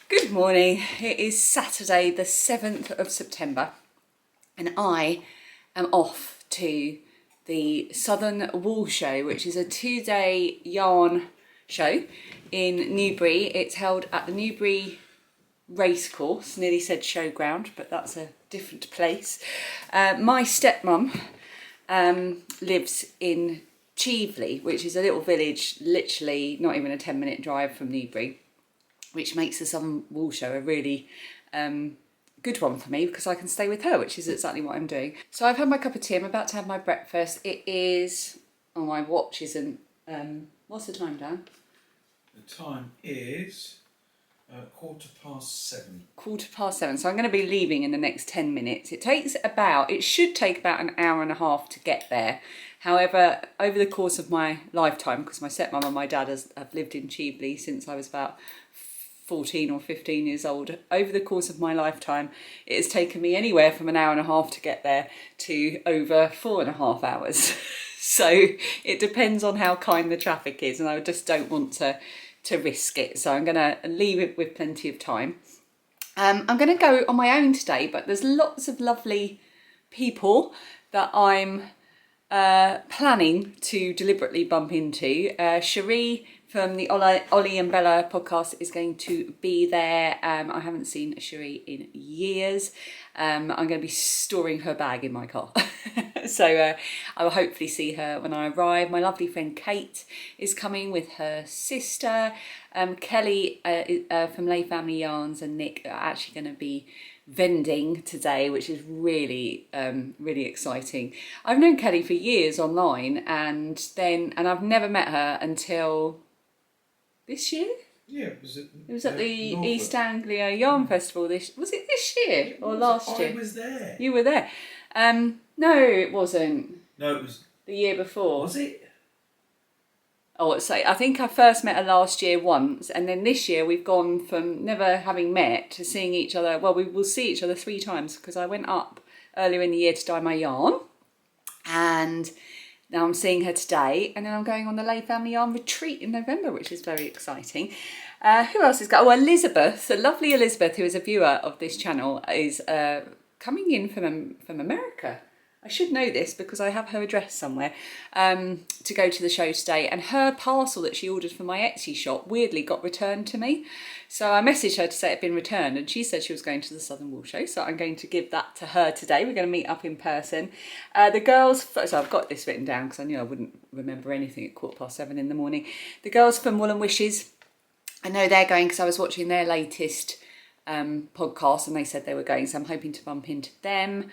Good morning. It is Saturday the 7th of September and I am off to the Southern Wool Show, which is a 2-day yarn show in Newbury. It's held at the Newbury Racecourse, nearly said showground, but that's a different place. My stepmum lives in Chieveley, which is a little village, literally not even a 10-minute drive from Newbury, which makes the Southern Wool Show a really good one for me because I can stay with her, which is exactly what I'm doing. So I've had my cup of tea, I'm about to have my breakfast. It is, oh, my watch isn't, what's the time, Dan? The time is 7:15. 7:15, so I'm going to be leaving in the next 10 minutes. It should take about an hour and a half to get there. However, over the course of my lifetime, because my stepmum and my dad have lived in Chieveley since I was about 14 or 15 years old, over the course of my lifetime, it has taken me anywhere from an hour and a half to get there to over 4.5 hours. So it depends on how kind the traffic is, and I just don't want to risk it. So I'm going to leave it with plenty of time. I'm going to go on my own today, but there's lots of lovely people that I'm planning to deliberately bump into. Cherie from the Ollie and Bella podcast is going to be there. I haven't seen Cherie in years. I'm going to be storing her bag in my car. So I will hopefully see her when I arrive. My lovely friend Kate is coming with her sister. Kelly from Lay Family Yarns and Nick are actually going to be vending today, which is really really exciting. I've known Kelly for years online, and I've never met her until this year. Yeah, it was at the East Anglia Yarn Festival. Was it this year or last year? I was there. You were there. No, it wasn't. No, it was the year before. Was it? Oh, I think I first met her last year once, and then this year we've gone from never having met to seeing each other. Well, we will see each other 3 times because I went up earlier in the year to dye my yarn, and now I'm seeing her today, and then I'm going on the Lay Family Yarn retreat in November, which is very exciting. Who else is going? Oh, Elizabeth, the lovely Elizabeth, who is a viewer of this channel, is coming in from America. I should know this because I have her address somewhere, to go to the show today, and her parcel that she ordered from my Etsy shop weirdly got returned to me. So I messaged her to say it had been returned, and she said she was going to the Southern Wool Show, so I'm going to give that to her today. We're going to meet up in person. The girls, so I've got this written down because I knew I wouldn't remember anything at 7:15 in the morning. The girls from Woollen Wytch, I know they're going because I was watching their latest podcast and they said they were going, so I'm hoping to bump into them.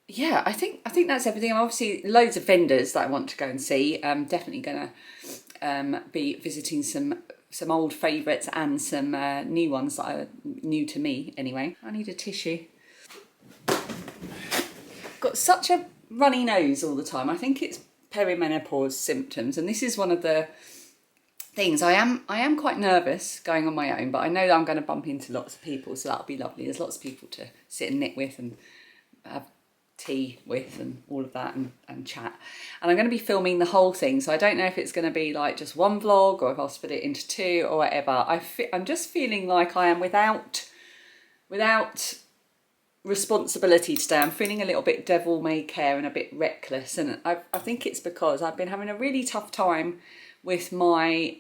Yeah, I think that's everything. I'm obviously loads of vendors that I want to go and see. I'm definitely going to be visiting some old favourites and some new ones that are new to me anyway. I need a tissue. Got such a runny nose all the time. I think it's perimenopause symptoms, and this is one of the things. I am quite nervous going on my own, but I know that I'm going to bump into lots of people, so that'll be lovely. There's lots of people to sit and knit with and have tea with and all of that and chat. And I'm going to be filming the whole thing, so I don't know if it's going to be like just one vlog or if I'll split it into 2 or whatever. I'm just feeling like I am without responsibility today. I'm feeling a little bit devil may care and a bit reckless, and I think it's because I've been having a really tough time with my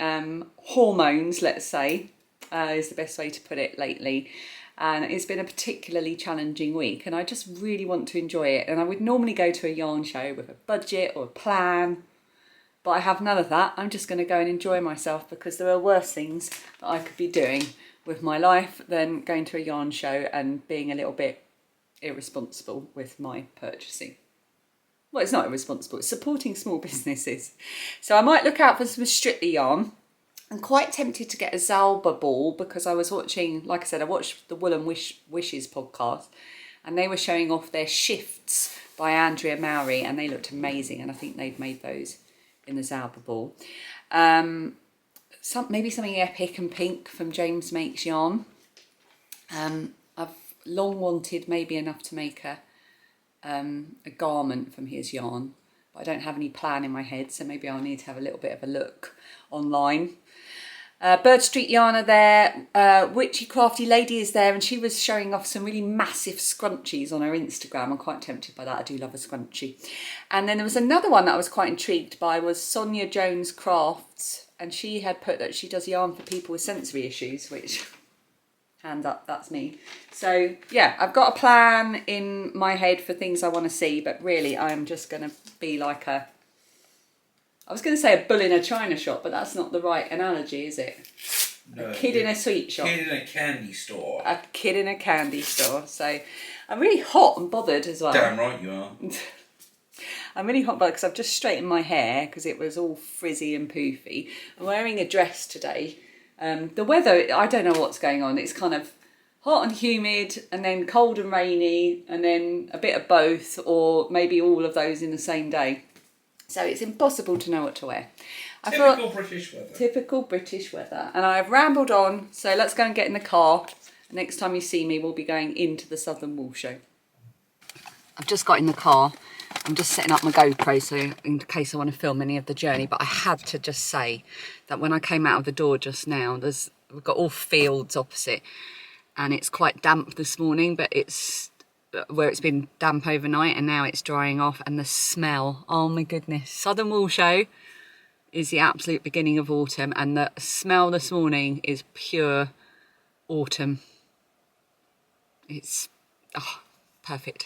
hormones, let's say, is the best way to put it, lately. And it's been a particularly challenging week, and I just really want to enjoy it. And I would normally go to a yarn show with a budget or a plan, but I have none of that. I'm just going to go and enjoy myself because there are worse things that I could be doing with my life than going to a yarn show and being a little bit irresponsible with my purchasing. Well, it's not irresponsible, it's supporting small businesses. So I might look out for some Strictly yarn. I'm quite tempted to get a Zalba ball because I was watching, like I said, I watched the Woollen Wytch's podcast, and they were showing off their shifts by Andrea Mowry, and they looked amazing, and I think they've made those in the Zalba ball. Maybe something epic and pink from James Makes Yarn. I've long wanted maybe enough to make a garment from his yarn, but I don't have any plan in my head, so maybe I'll need to have a little bit of a look online. Birdstreet Yarn are there, Witchy Crafty Lady is there, and she was showing off some really massive scrunchies on her Instagram. I'm quite tempted by that. I do love a scrunchie. And then there was another one that I was quite intrigued by, was Sonia Jones Crafts, and she had put that she does yarn for people with sensory issues, which, hand up, that's me. So yeah, I've got a plan in my head for things I want to see, but really I'm just going to be like a, I was going to say a bull in a china shop, but that's not the right analogy, is it? No, a kid in a sweet shop. A kid in a candy store. A kid in a candy store. So I'm really hot and bothered as well. Damn right you are. I'm really hot and bothered because I've just straightened my hair because it was all frizzy and poofy. I'm wearing a dress today. The weather, I don't know what's going on. It's kind of hot and humid, and then cold and rainy, and then a bit of both, or maybe all of those in the same day. So it's impossible to know what to wear. Typical British weather. Typical British weather. And I've rambled on, so let's go and get in the car. Next time you see me, we'll be going into the Southern Wool Show. I've just got in the car. I'm just setting up my GoPro, so in case I want to film any of the journey. But I had to just say that when I came out of the door just now, we've got all fields opposite. And it's quite damp this morning, but it's where it's been damp overnight, and now it's drying off, and the smell, oh my goodness. Southern Wool Show is the absolute beginning of autumn, and the smell this morning is pure autumn. It's perfect.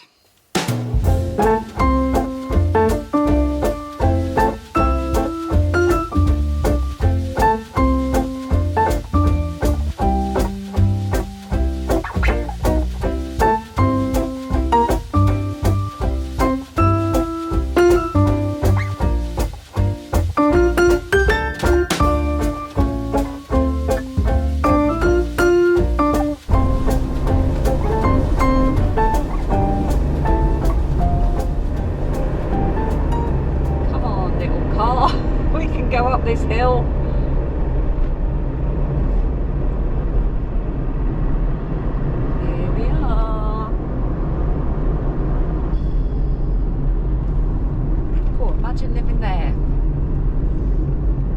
This hill. Here we are. Oh, imagine living there.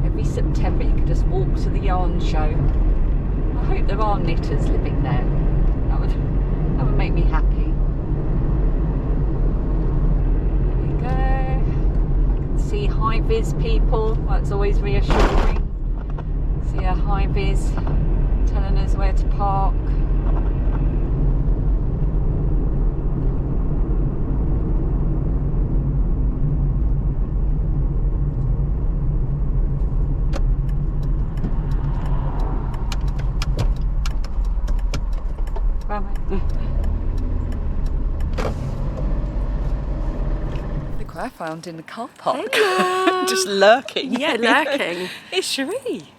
Every September you could just walk to the yarn show. I hope there are knitters living there. That would make me happy. There we go. See high-vis people, that's always reassuring. See a high-vis telling us where to park. Look what I found in the car park. Just lurking. Yeah, lurking. It's Cherie.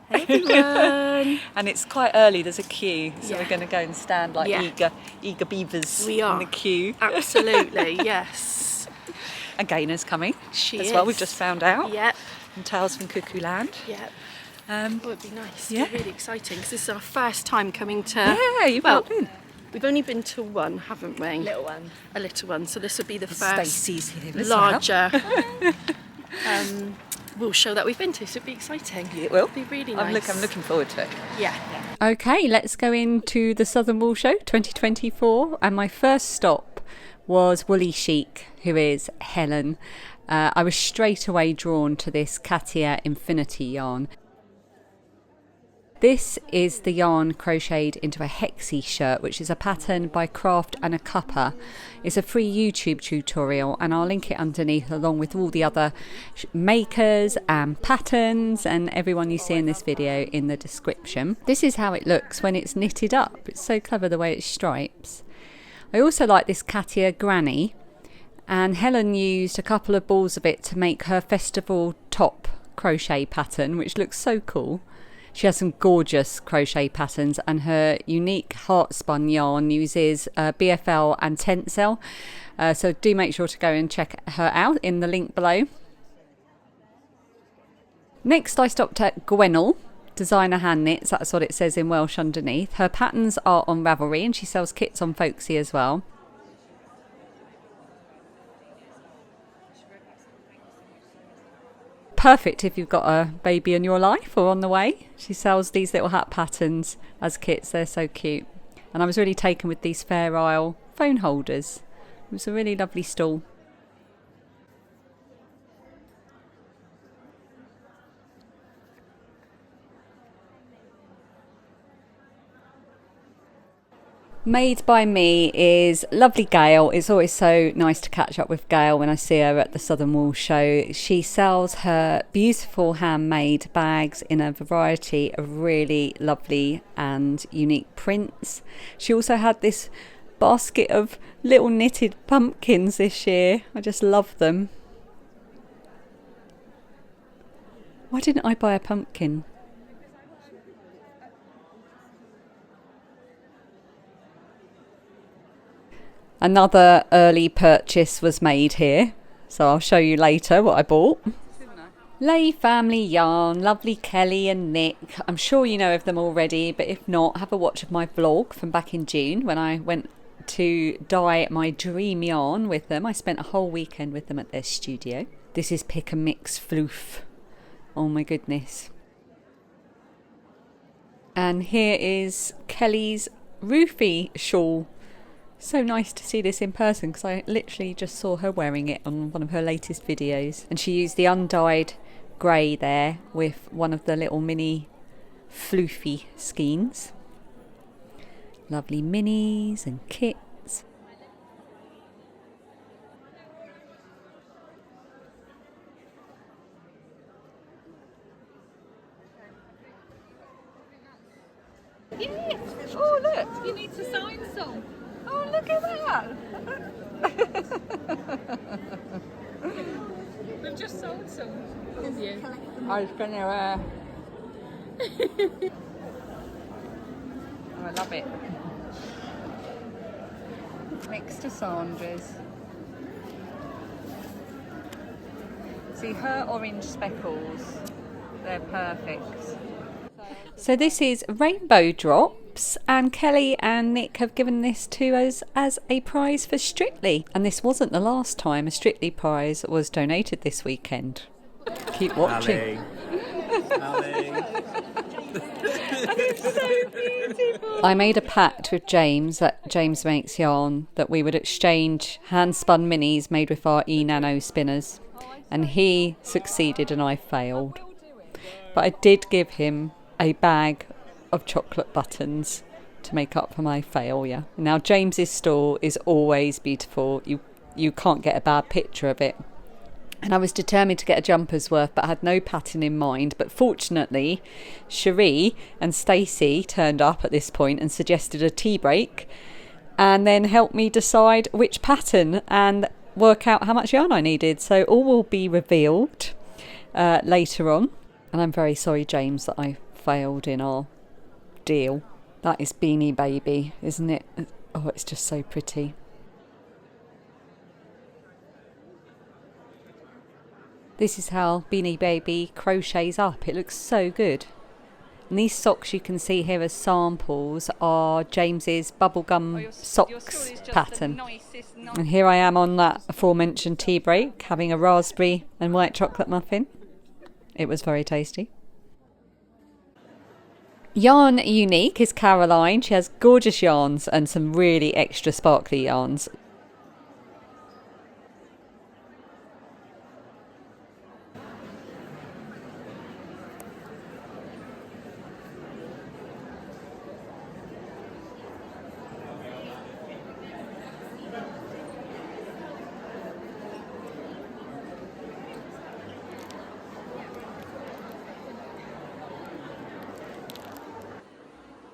Hey everyone. And it's quite early, there's a queue, so we're going to go and stand like eager beavers in the queue. Absolutely, yes. And Gaina's coming she as is. Well, we've just found out. Yep. And Tales from Cuckooland. Yep. It would be nice. Yeah. It'd be really exciting because this is our first time coming to... Yeah, you've not been. We've only been to one, haven't we? Little one. A little one. So this would be the first Stacey's here larger wool show that we've been to. So it'd be exciting. It will. It'd be really nice. I'm looking forward to it. Yeah. Okay, let's go into the Southern Wool Show 2024. And my first stop was Woolly Chic, who is Helen. I was straight away drawn to this Katia Infinity yarn. This is the yarn crocheted into a hexie shirt, which is a pattern by Craft and a Cuppa. It's a free YouTube tutorial, and I'll link it underneath along with all the other makers and patterns and everyone you see in this video in the description. This is how it looks when it's knitted up. It's so clever the way it stripes. I also like this Katia Granny, and Helen used a couple of balls of it to make her festival top crochet pattern, which looks so cool. She has some gorgeous crochet patterns, and her unique heart spun yarn uses BFL and Tencel. So do make sure to go and check her out in the link below. Next I stopped at Gwennol, designer Handknits, that's what it says in Welsh underneath. Her patterns are on Ravelry, and she sells kits on Folksy as well. perfect if you've got a baby in your life or on the way. She sells these little hat patterns as kits. They're so cute. And I was really taken with these Fair Isle phone holders. It was a really lovely stall. Made by Me is lovely Gail. It's always so nice to catch up with Gail when I see her at the Southern Wool show. She sells her beautiful handmade bags in a variety of really lovely and unique prints. She also had this basket of little knitted pumpkins this year. I just love them. Why didn't I buy a pumpkin? Another early purchase was made here, so I'll show you later what I bought. Lay Family Yarn, lovely Kelly and Nick. I'm sure you know of them already, but if not, have a watch of my vlog from back in June when I went to dye my dream yarn with them. I spent a whole weekend with them at their studio. This is Pick and Mix Floof. Oh my goodness. And here is Kelly's roofie shawl. So nice to see this in person because I literally just saw her wearing it on one of her latest videos. And she used the undyed grey there with one of the little mini floofy skeins. Lovely minis and kits. Yes! Oh look, you need to sign some. Oh, look at that! We've just sold some. Have you? I was going to... Oh, I love it. Next to Sandra's. See, her orange speckles, they're perfect. So this is Rainbow Drops, and Kelly and Nick have given this to us as a prize for Strictly. And this wasn't the last time a Strictly prize was donated this weekend. Keep watching. It's so beautiful. I made a pact with James at James Makes Yarn that we would exchange hand-spun minis made with our e-nano spinners. And he succeeded and I failed. But I did give him a bag of chocolate buttons to make up for my failure. Now James's store is always beautiful. You can't get a bad picture of it. And I was determined to get a jumper's worth, but I had no pattern in mind. But fortunately, Cherie and Stacey turned up at this point and suggested a tea break, and then helped me decide which pattern and work out how much yarn I needed. So all will be revealed later on. And I'm very sorry, James, that I failed in our deal. That is Beanie Baby, isn't it? Oh, it's just so pretty. This is how Beanie Baby crochets up. It looks so good. And these socks you can see here as samples are James's bubblegum socks pattern. And here I am on that aforementioned tea break, having a raspberry and white chocolate muffin. It was very tasty. Yarn Unique is Caroline. She has gorgeous yarns and some really extra sparkly yarns.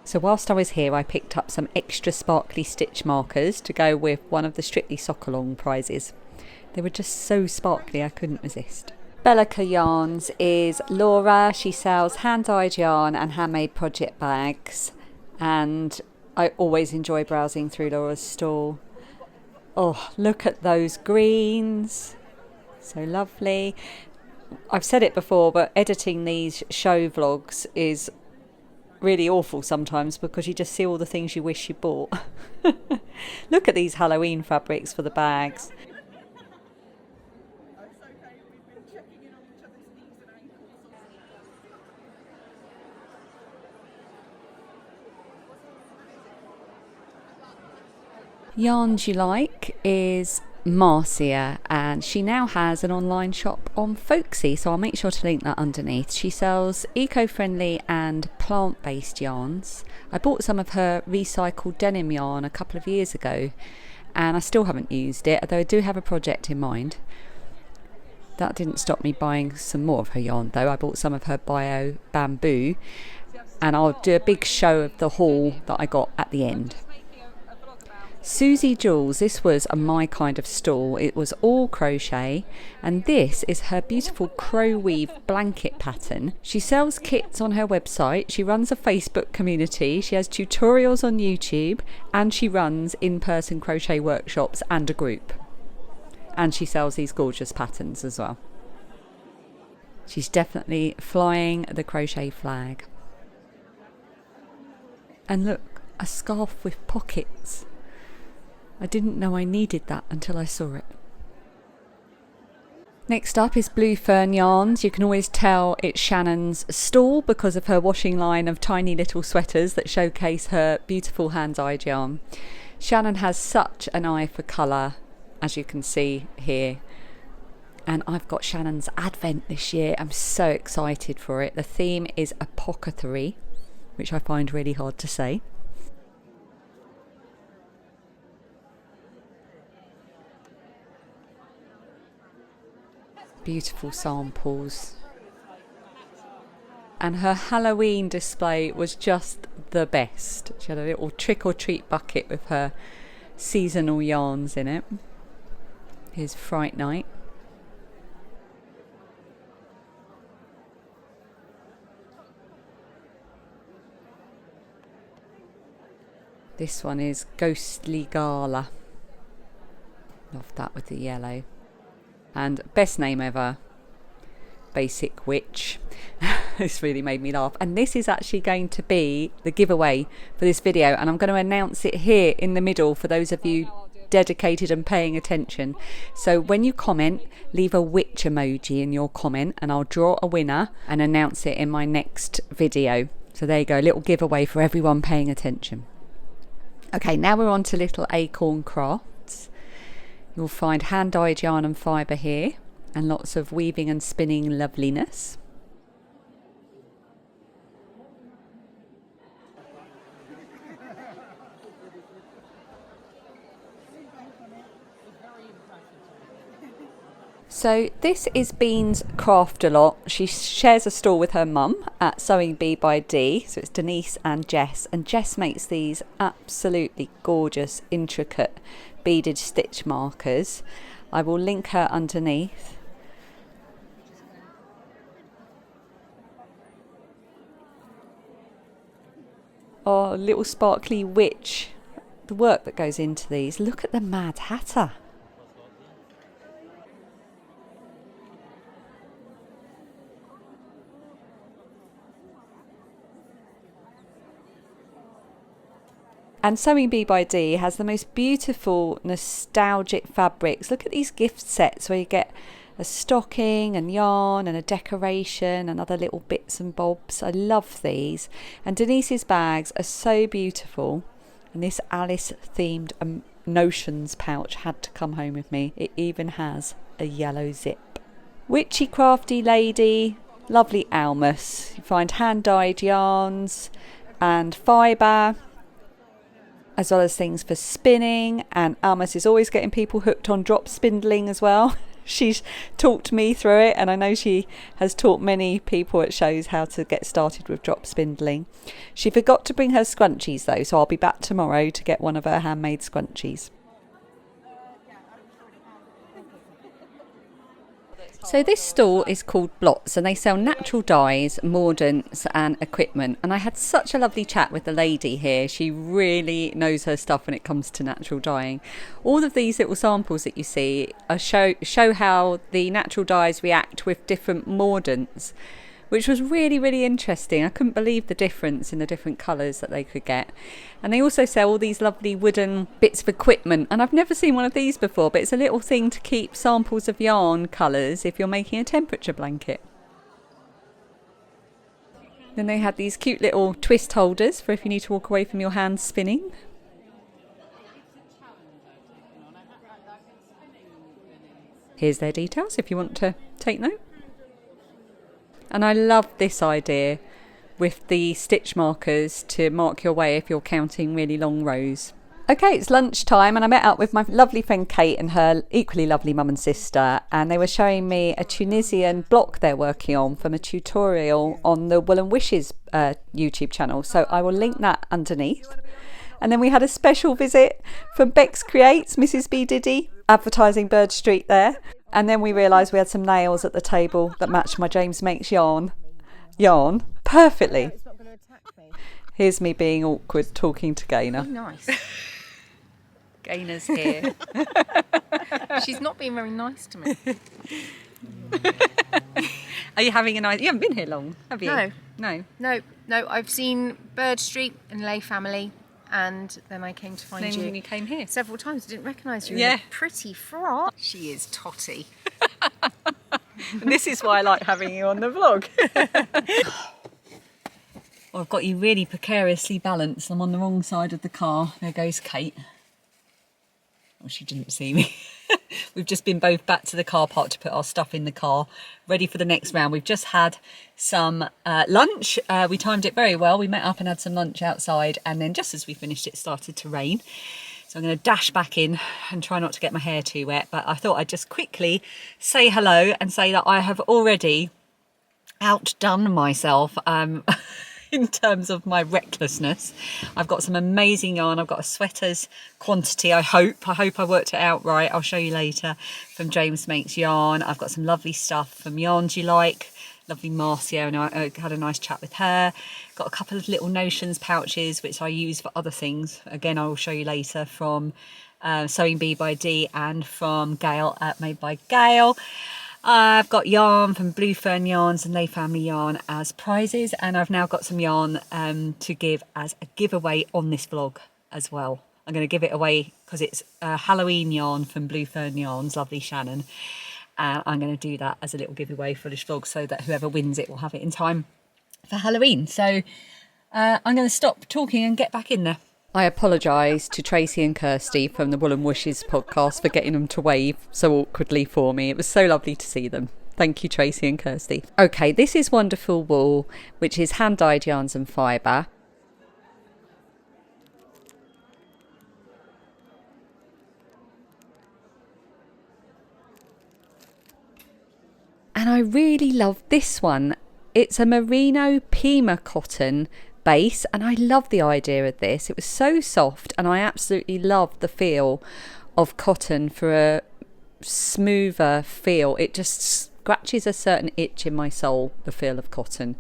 So whilst I was here, I picked up some extra sparkly stitch markers to go with one of the Strictly Sock Along prizes. They were just so sparkly, I couldn't resist. Bellica Yarns is Laura. She sells hand-dyed yarn and handmade project bags. And I always enjoy browsing through Laura's store. Oh, look at those greens. So lovely. I've said it before, but editing these show vlogs is really awful sometimes because you just see all the things you wish you bought. Look at these Halloween fabrics for the bags. Yarnsulike is Marcia, and she now has an online shop on Folksy, so I'll make sure to link that underneath. She sells eco-friendly and plant-based yarns. I bought some of her recycled denim yarn a couple of years ago, and I still haven't used it, although I do have a project in mind. That didn't stop me buying some more of her yarn though. I bought some of her bio bamboo, and I'll do a big show of the haul that I got at the end. Suzie Jules, this was my kind of stall. It was all crochet, and this is her beautiful crow weave blanket pattern. She sells kits on her website, she runs a Facebook community, she has tutorials on YouTube, and she runs in-person crochet workshops and a group. And she sells these gorgeous patterns as well. She's definitely flying the crochet flag. And look, a scarf with pockets. I didn't know I needed that until I saw it. Next up is Blue Fern Yarns. You can always tell it's Shannon's stall because of her washing line of tiny little sweaters that showcase her beautiful hand-dyed yarn. Shannon has such an eye for colour, as you can see here. And I've got Shannon's Advent this year. I'm so excited for it. The theme is apothecary, which I find really hard to say. Beautiful samples. And her Halloween display was just the best. She had a little trick or treat bucket with her seasonal yarns in it. Here's Fright Night. This one is Ghostly Gala. Love that with the yellow. And best name ever, Basic Witch. This really made me laugh. And this is actually going to be the giveaway for this video, and I'm going to announce it here in the middle for those of you dedicated and paying attention. So when you comment, leave a witch emoji in your comment, and I'll draw a winner and announce it in my next video. So there you go, a little giveaway for everyone paying attention. Okay, now we're on to little Acorn crafts. You'll find hand-dyed yarn and fibre here, and lots of weaving and spinning loveliness. So this is Bean's Craft A Lot. She shares a stall with her mum at Sewing Bee by D. So it's Denise and Jess. And Jess makes these absolutely gorgeous, intricate beaded stitch markers. I will link her underneath. Oh, little sparkly witch. The work that goes into these. Look at the Mad Hatter. And Sewing Bee by D has the most beautiful nostalgic fabrics. Look at these gift sets where you get a stocking and yarn and a decoration and other little bits and bobs. I love these. And Denise's bags are so beautiful. And this Alice themed notions pouch had to come home with me. It even has a yellow zip. Witchy Crafty Lady, lovely Almus. You find hand-dyed yarns and fibre, as well as things for spinning, and Almus is always getting people hooked on drop spindling as well. She's talked me through it, and I know she has taught many people at shows how to get started with drop spindling. She forgot to bring her scrunchies though, so I'll be back tomorrow to get one of her handmade scrunchies. So this stall is called Blotz, and they sell natural dyes, mordants and equipment. And I had such a lovely chat with the lady here. She really knows her stuff when it comes to natural dyeing. All of these little samples that you see are show how the natural dyes react with different mordants, which was really, really interesting. I couldn't believe the difference in the different colours that they could get. And they also sell all these lovely wooden bits of equipment. And I've never seen one of these before, but it's a little thing to keep samples of yarn colours if you're making a temperature blanket. Then they had these cute little twist holders for if you need to walk away from your hands spinning. Here's their details if you want to take note. And I love this idea with the stitch markers to mark your way if you're counting really long rows. Okay, it's lunchtime and I met up with my lovely friend Kate and her equally lovely mum and sister, and they were showing me a Tunisian block they're working on from a tutorial on the Woollen Wytch's YouTube channel, so I will link that underneath. And then we had a special visit from Bex Creates, Mrs B Diddy, advertising Birdstreet there. And then we realised we had some nails at the table that matched my James Makes yarn perfectly. Here's me being awkward talking to Gaynor. Nice. Gaynor's here. She's not being very nice to me. Are you having a nice... You haven't been here long, have you? No. No. No, I've seen Birdstreet and Lay Family, and then I came to find Then you. you came here. Several times. I didn't recognise you. Yeah. In a pretty frock. She is totty. And this is why I like having you on the vlog. Well, I've got you really precariously balanced. I'm on the wrong side of the car. There goes Kate. Oh, she didn't see me. We've just been both back to the car park to put our stuff in the car, ready for the next round. We've just had some lunch. We timed it very well. We met up and had some lunch outside, and then just as we finished it started to rain. So I'm going to dash back in and try not to get my hair too wet. But I thought I'd just quickly say hello and say that I have already outdone myself in terms of my recklessness. I've got some amazing yarn. I've got a sweater's quantity, I hope I worked it out right. I'll show you later, from James Makes Yarn. I've got some lovely stuff from Yarnsulike, lovely Marcia, and I had a nice chat with her. Got a couple of little notions pouches which I use for other things. Again, I will show you later, from Sewing Bee by Dee and from Gail at Made by Gail. I've got yarn from Blue Fern Yarns and Lay Family Yarn as prizes, and I've now got some yarn to give as a giveaway on this vlog as well. I'm going to give it away because it's a Halloween yarn from Blue Fern Yarns, lovely Shannon. I'm going to do that as a little giveaway for this vlog so that whoever wins it will have it in time for Halloween. So I'm going to stop talking and get back in there. I apologise to Tracy and Kirsty from the Woollen Wytch's podcast for getting them to wave so awkwardly for me. It was so lovely to see them. Thank you, Tracy and Kirsty. Okay, this is Wonderful Wool, which is hand-dyed yarns and fibre. And I really love this one. It's a merino Pima cotton base, and I love the idea of this. It was so soft, and I absolutely love the feel of cotton for a smoother feel. It just scratches a certain itch in my soul, the feel of cotton.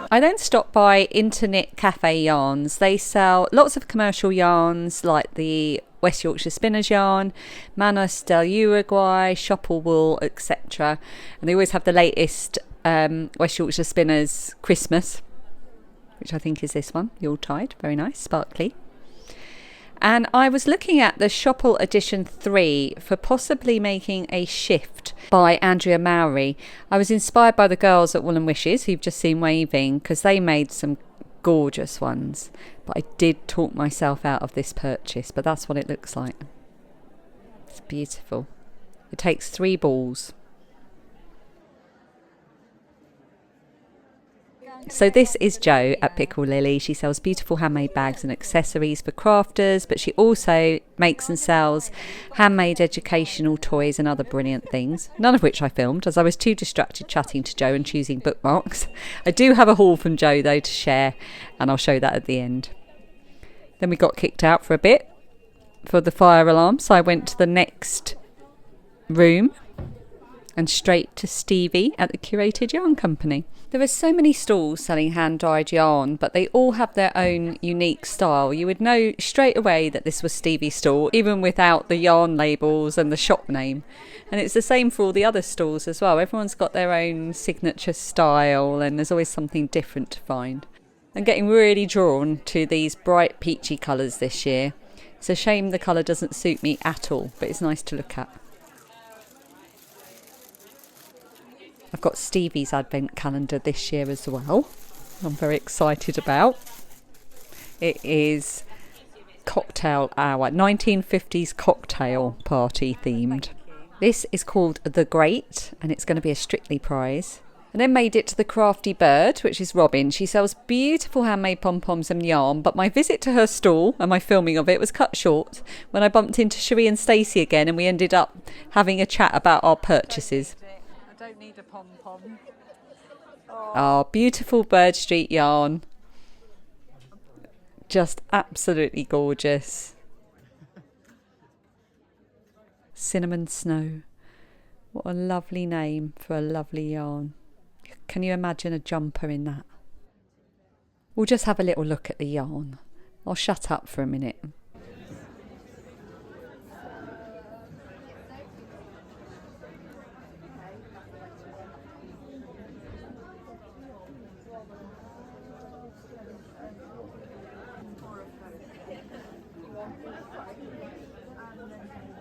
I then stopped by Interknit Café Yarns. They sell lots of commercial yarns like the West Yorkshire Spinners yarn, Manos del Uruguay, Shopple wool, etc. And they always have the latest West Yorkshire Spinners Christmas, which I think is this one, Yuletide. Very nice, sparkly. And I was looking at the Shopple Edition 3 for possibly making a shift by Andrea Mowry. I was inspired by the girls at Woollen Wytch's, who've just seen waving, because they made some gorgeous ones. But I did talk myself out of this purchase, but that's what it looks like. It's beautiful. It takes 3 balls. So this is Jo at Pickle Lily. She sells beautiful handmade bags and accessories for crafters, but she also makes and sells handmade educational toys and other brilliant things, none of which I filmed as I was too distracted chatting to Jo and choosing bookmarks. I do have a haul from Jo though to share, and I'll show that at the end. Then we got kicked out for a bit for the fire alarm, so I went to the next room and straight to Stevie at the Curated Yarn Company. There are so many stalls selling hand-dyed yarn, but they all have their own unique style. You would know straight away that this was Stevie's stall, even without the yarn labels and the shop name. And it's the same for all the other stalls as well. Everyone's got their own signature style, and there's always something different to find. I'm getting really drawn to these bright peachy colours this year. It's a shame the colour doesn't suit me at all, but it's nice to look at. I've got Stevie's advent calendar this year as well. I'm very excited about. It is cocktail hour, 1950s cocktail party themed. This is called The Great, and it's going to be a Strictly prize. And then made it to the Crafty Bird, which is Robin. She sells beautiful handmade pom-poms and yarn, but my visit to her stall and my filming of it was cut short when I bumped into Cherie and Stacey again, and we ended up having a chat about our purchases. I don't need a pom-pom. Oh, beautiful Birdstreet yarn. Just absolutely gorgeous. Cinnamon Snow. What a lovely name for a lovely yarn. Can you imagine a jumper in that? We'll just have a little look at the yarn. I'll shut up for a minute.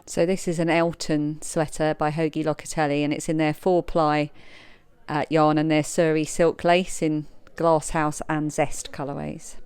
So this is an Elton sweater by Hoagie Locatelli, and it's in their 4-ply yarn and their Surrey silk lace in Glasshouse and Zest colourways.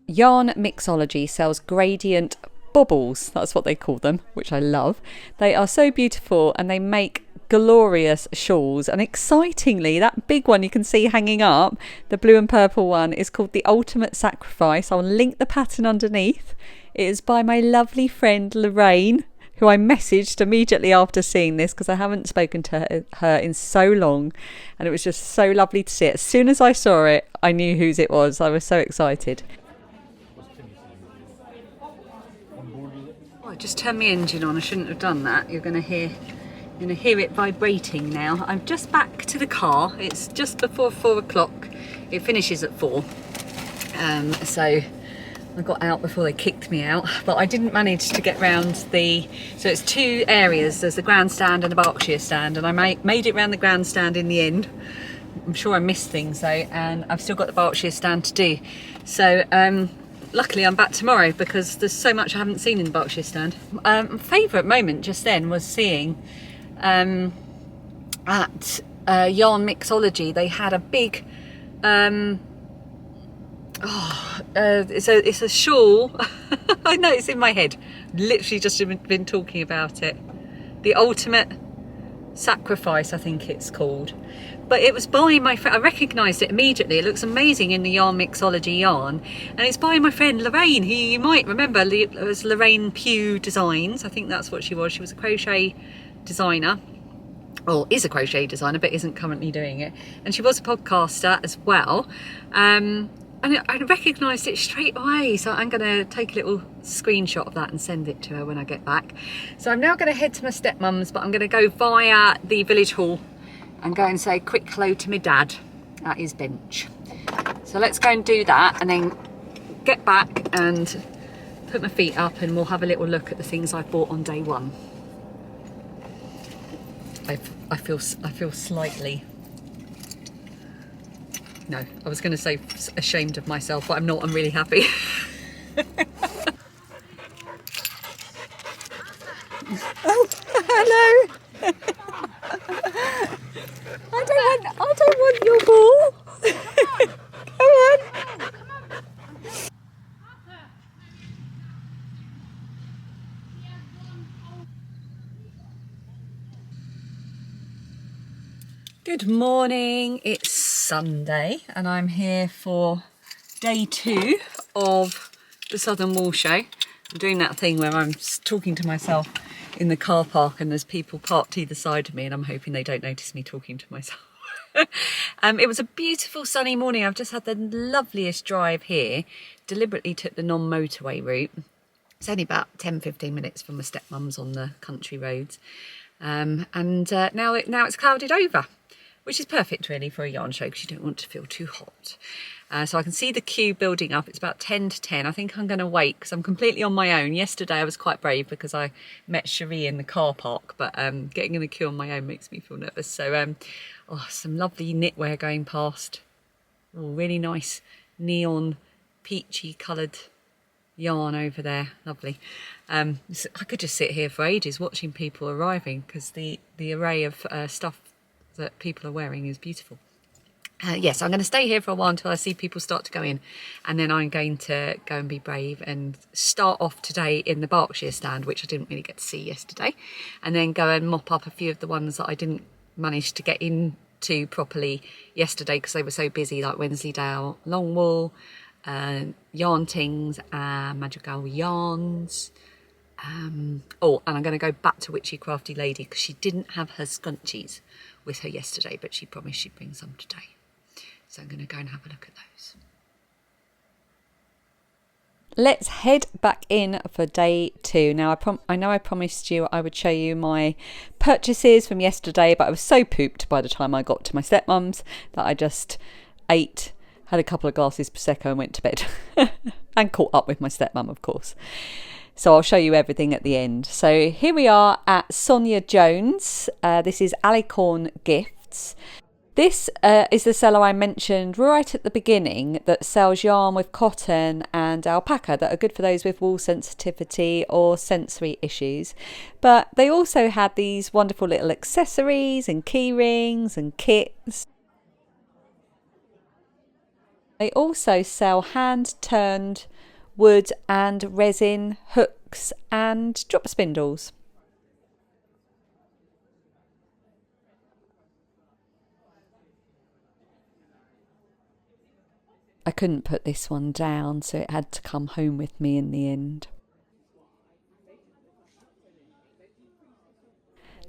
Yarn Mixology sells gradient baubles, that's what they call them, which I love. They are so beautiful and they make glorious shawls, and excitingly that big one you can see hanging up, the blue and purple one, is called the Ultimate Sacrifice. I'll link the pattern underneath. It is by my lovely friend Lorraine, who I messaged immediately after seeing this because I haven't spoken to her in so long, and it was just so lovely to see it. As soon as I saw it, I knew whose it was. I was so excited. Oh, I just turned my engine on. I shouldn't have done that. You're going to hear it vibrating now. I'm just back to the car. It's just before 4 o'clock. It finishes at 4. So I got out before they kicked me out, but I didn't manage to get round so it's 2 areas. There's the grandstand and the Berkshire stand, and I made it round the grandstand in the end. I'm sure I missed things though, and I've still got the Berkshire stand to do. So luckily I'm back tomorrow because there's so much I haven't seen in the Berkshire stand. Favourite moment just then was seeing at Yarn Mixology, they had a big it's a shawl. I know, it's in my head. Literally just been talking about it. The Ultimate Sacrifice, I think it's called. But it was by my friend. I recognised it immediately. It looks amazing in the Yarn Mixology yarn. And it's by my friend Lorraine, who you might remember as Lorraine Pugh Designs. I think that's what she was. She was a crochet designer. Or is a crochet designer, but isn't currently doing it. And she was a podcaster as well. And I recognised it straight away, so I'm going to take a little screenshot of that and send it to her when I get back. So I'm now going to head to my stepmum's, but I'm going to go via the village hall and go and say a quick hello to my dad at his bench. So let's go and do that and then get back and put my feet up, and we'll have a little look at the things I've bought on day 1. I feel slightly... No, I was going to say ashamed of myself, but I'm not. I'm really happy. Oh, hello. I don't want your ball. Come on. Good morning. It's Sunday and I'm here for day 2 of the Southern Wool Show. I'm doing that thing where I'm talking to myself in the car park and there's people parked either side of me, and I'm hoping they don't notice me talking to myself. It was a beautiful sunny morning. I've just had the loveliest drive here. Deliberately took the non-motorway route. It's only about 10-15 minutes from my stepmum's on the country roads. Now it's clouded over, which is perfect really for a yarn show because you don't want to feel too hot. So I can see the queue building up. It's about 10 to 10. I think I'm going to wait because I'm completely on my own. Yesterday I was quite brave because I met Cherie in the car park, but getting in the queue on my own makes me feel nervous. So some lovely knitwear going past. Oh, really nice neon peachy coloured yarn over there. Lovely. I could just sit here for ages watching people arriving because the array of stuff that people are wearing is beautiful. Yes, I'm going to stay here for a while until I see people start to go in, and then I'm going to go and be brave and start off today in the Berkshire stand, which I didn't really get to see yesterday, and then go and mop up a few of the ones that I didn't manage to get into properly yesterday because they were so busy, like Wensleydale, Longwool, Yarn Tings, Madrigal Yarns. Oh, and I'm going to go back to Witchy Crafty Lady because she didn't have her scrunchies with her yesterday, but she promised she'd bring some today. So I'm going to go and have a look at those. Let's head back in for day 2. Now, I know I promised you I would show you my purchases from yesterday, but I was so pooped by the time I got to my stepmum's that I just ate, had a couple of glasses Prosecco and went to bed. And caught up with my stepmum, of course. So I'll show you everything at the end. So here we are at Suzie Jules. This is Alicorn Gifts. This is the seller I mentioned right at the beginning that sells yarn with cotton and alpaca that are good for those with wool sensitivity or sensory issues. But they also had these wonderful little accessories and key rings and kits. They also sell hand-turned wood and resin hooks and drop spindles. I couldn't put this one down, so it had to come home with me in the end.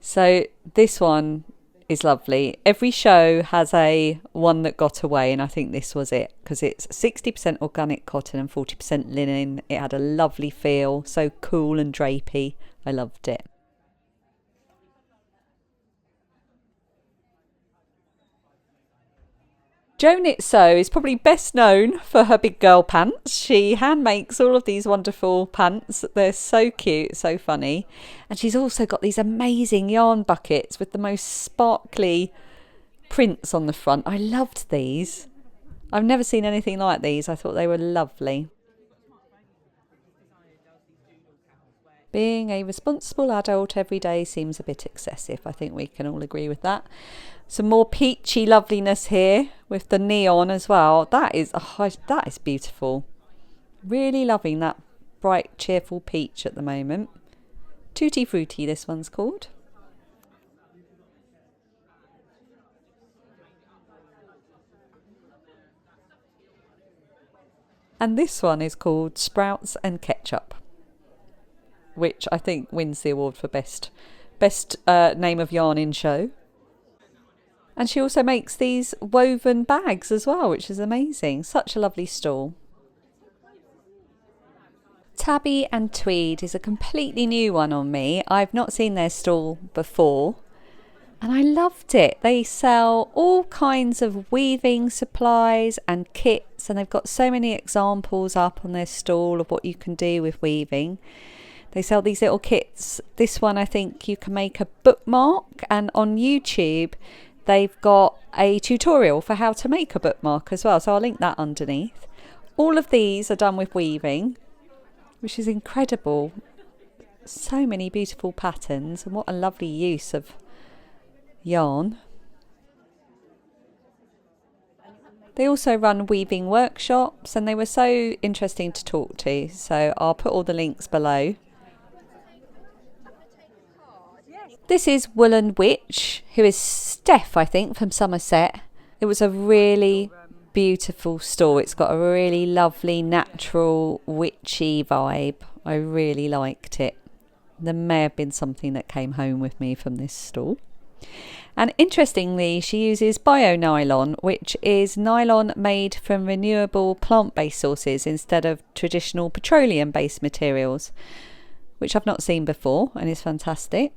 So this one is lovely. Every show has a one that got away, and I think this was it because it's 60% organic cotton and 40% linen. It had a lovely feel, so cool and drapey. I loved it. Jo Knit Sew is probably best known for her big girl pants. She hand makes all of these wonderful pants. They're so cute, so funny. And she's also got these amazing yarn buckets with the most sparkly prints on the front. I loved these. I've never seen anything like these. I thought they were lovely. Being a responsible adult every day seems a bit excessive. I think we can all agree with that. Some more peachy loveliness here with the neon as well. That is beautiful. Really loving that bright, cheerful peach at the moment. Tutti Frutti, this one's called. And this one is called Sprouts and Ketchup, which I think wins the award for best name of yarn in show. And she also makes these woven bags as well, which is amazing. Such a lovely stall. Tabby and Tweed is a completely new one on me. I've not seen their stall before, and I loved it. They sell all kinds of weaving supplies and kits, and they've got so many examples up on their stall of what you can do with weaving. They sell these little kits. This one, I think you can make a bookmark, and on YouTube they've got a tutorial for how to make a bookmark as well, so I'll link that underneath. All of these are done with weaving, which is incredible. So many beautiful patterns, and what a lovely use of yarn. They also run weaving workshops, and they were so interesting to talk to, so I'll put all the links below. This is Woollen Wytch, who is Steph, I think, from Somerset. It was a really beautiful store. It's got a really lovely, natural, witchy vibe. I really liked it. There may have been something that came home with me from this store. And interestingly, she uses bio-nylon, which is nylon made from renewable plant-based sources instead of traditional petroleum-based materials, which I've not seen before and is fantastic.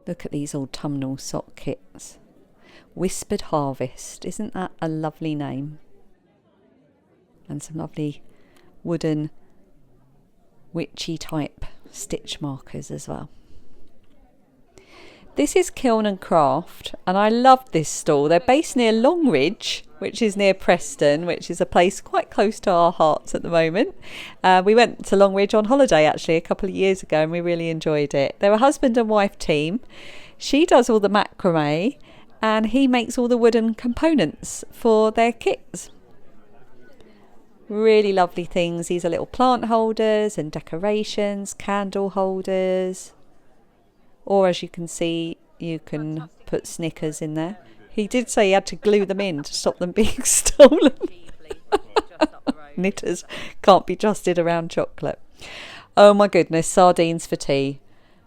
Look at these autumnal sock kits. Whispered Harvest. Isn't that a lovely name? And some lovely wooden witchy type stitch markers as well. This is Kiln and Craft, and I love this stall. They're based near Longwool, which is near Preston, which is a place quite close to our hearts at the moment. We went to Longwool on holiday actually a couple of years ago, and we really enjoyed it. They're a husband and wife team. She does all the macrame, and he makes all the wooden components for their kits. Really lovely things. These are little plant holders and decorations, candle holders. Or as you can see, you can put Snickers in there. He did say he had to glue them in to stop them being stolen. Knitters can't be trusted around chocolate. Oh my goodness, sardines for tea.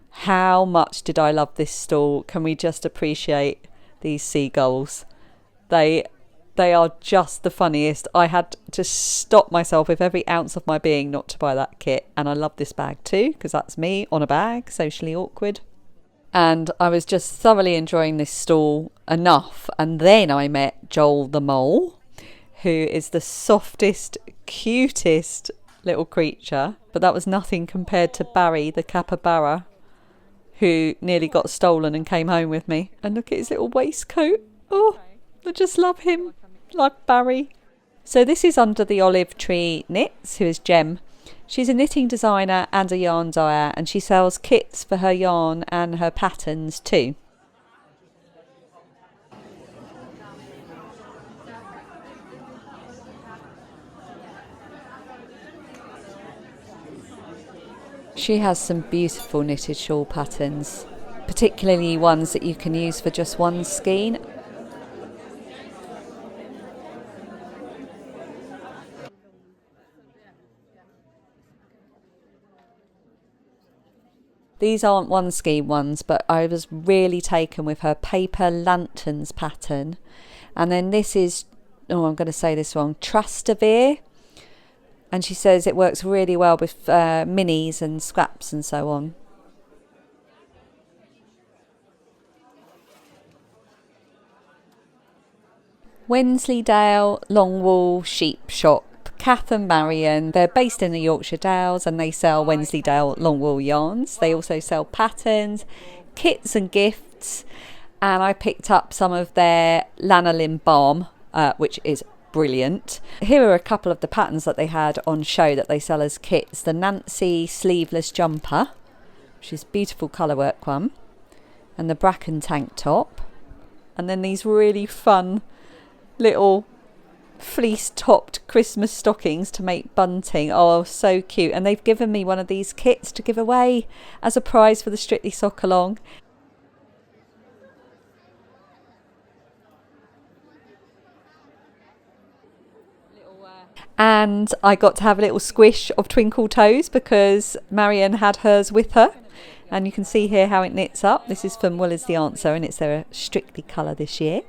How much did I love this stall? Can we just appreciate these seagulls? They are just the funniest. I had to stop myself with every ounce of my being not to buy that kit. And I love this bag too, because that's me on a bag, socially awkward. And I was just thoroughly enjoying this stall enough. And then I met Joel the mole, who is the softest, cutest little creature. But that was nothing compared to Barry the capybara, who nearly got stolen and came home with me. And look at his little waistcoat. Oh, I just love him, like Barry. So this is under the olive tree knits, who is Jem. She's a knitting designer and a yarn dyer, and she sells kits for her yarn and her patterns too. She has some beautiful knitted shawl patterns, particularly ones that you can use for just one skein. These aren't one skein ones, but I was really taken with her paper lanterns pattern. And then this is, oh, I'm going to say this wrong, Trustavere. And she says it works really well with minis and scraps and so on. Wensleydale Longwool Sheep Shop. Kath and Marion, they're based in the Yorkshire Dales, and they sell Wensleydale Longwool yarns. They also sell patterns, kits and gifts, and I picked up some of their lanolin balm, which is brilliant. Here are a couple of the patterns that they had on show that they sell as kits. The Nancy sleeveless jumper, which is a beautiful colourwork one, and the Bracken tank top, and then these really fun little fleece-topped Christmas stockings to make bunting. Oh, so cute. And they've given me one of these kits to give away as a prize for the Strictly Sock Along. And I got to have a little squish of Twinkle Toes because Marion had hers with her. And you can see here how it knits up. This is from Wool is the Answer, and it's their Strictly colour this year.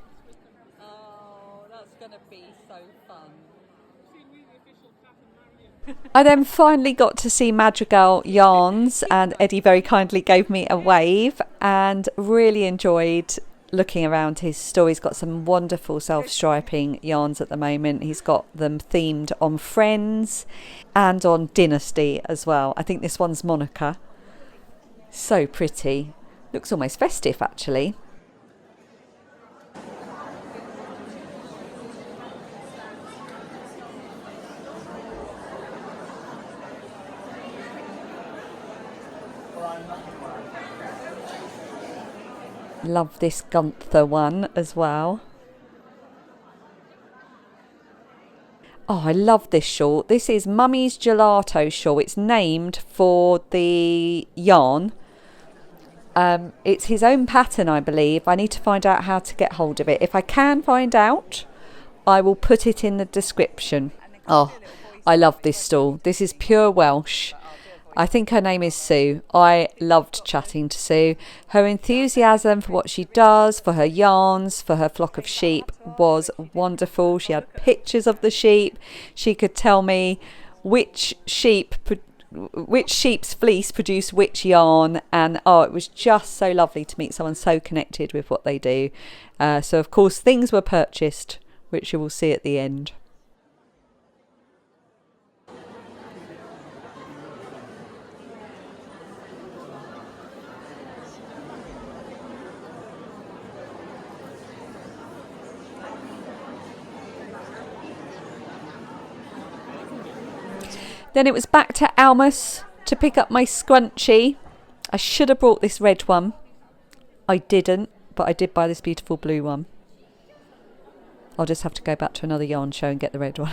I then finally got to see Madrigal Yarns, and Eddie very kindly gave me a wave, and really enjoyed looking around his store. He's got some wonderful self-striping yarns at the moment. He's got them themed on Friends and on Dynasty as well. I think this one's Monica. So pretty. Looks almost festive actually. Love this Gunther one as well. Oh, I love this shawl. This is Mummy's Gelato shawl. It's named for the yarn. It's his own pattern, I believe. I need to find out how to get hold of it. If I can find out, I will put it in the description. Oh, I love this stall. This is pure Welsh. I think her name is Sue. I loved chatting to Sue. Her enthusiasm for what she does, for her yarns, for her flock of sheep was wonderful. She had pictures of the sheep. She could tell me which sheep's fleece produced which yarn, and it was just so lovely to meet someone so connected with what they do. So of course things were purchased, which you will see at the end. Then it was back to Almus to pick up my scrunchie. I should have brought this red one. I didn't, but I did buy this beautiful blue one. I'll just have to go back to another yarn show and get the red one.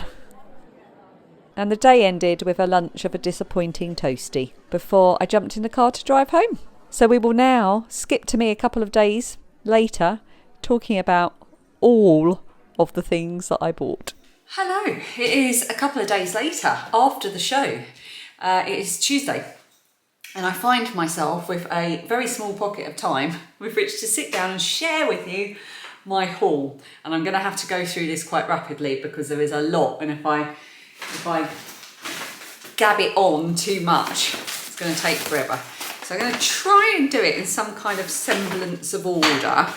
And the day ended with a lunch of a disappointing toastie before I jumped in the car to drive home. So we will now skip to me a couple of days later talking about all of the things that I bought. Hello, it is a couple of days later after the show. It is Tuesday and I find myself with a very small pocket of time with which to sit down and share with you my haul. And I'm going to have to go through this quite rapidly because there is a lot, and if I gab it on too much, it's going to take forever. So I'm going to try and do it in some kind of semblance of order.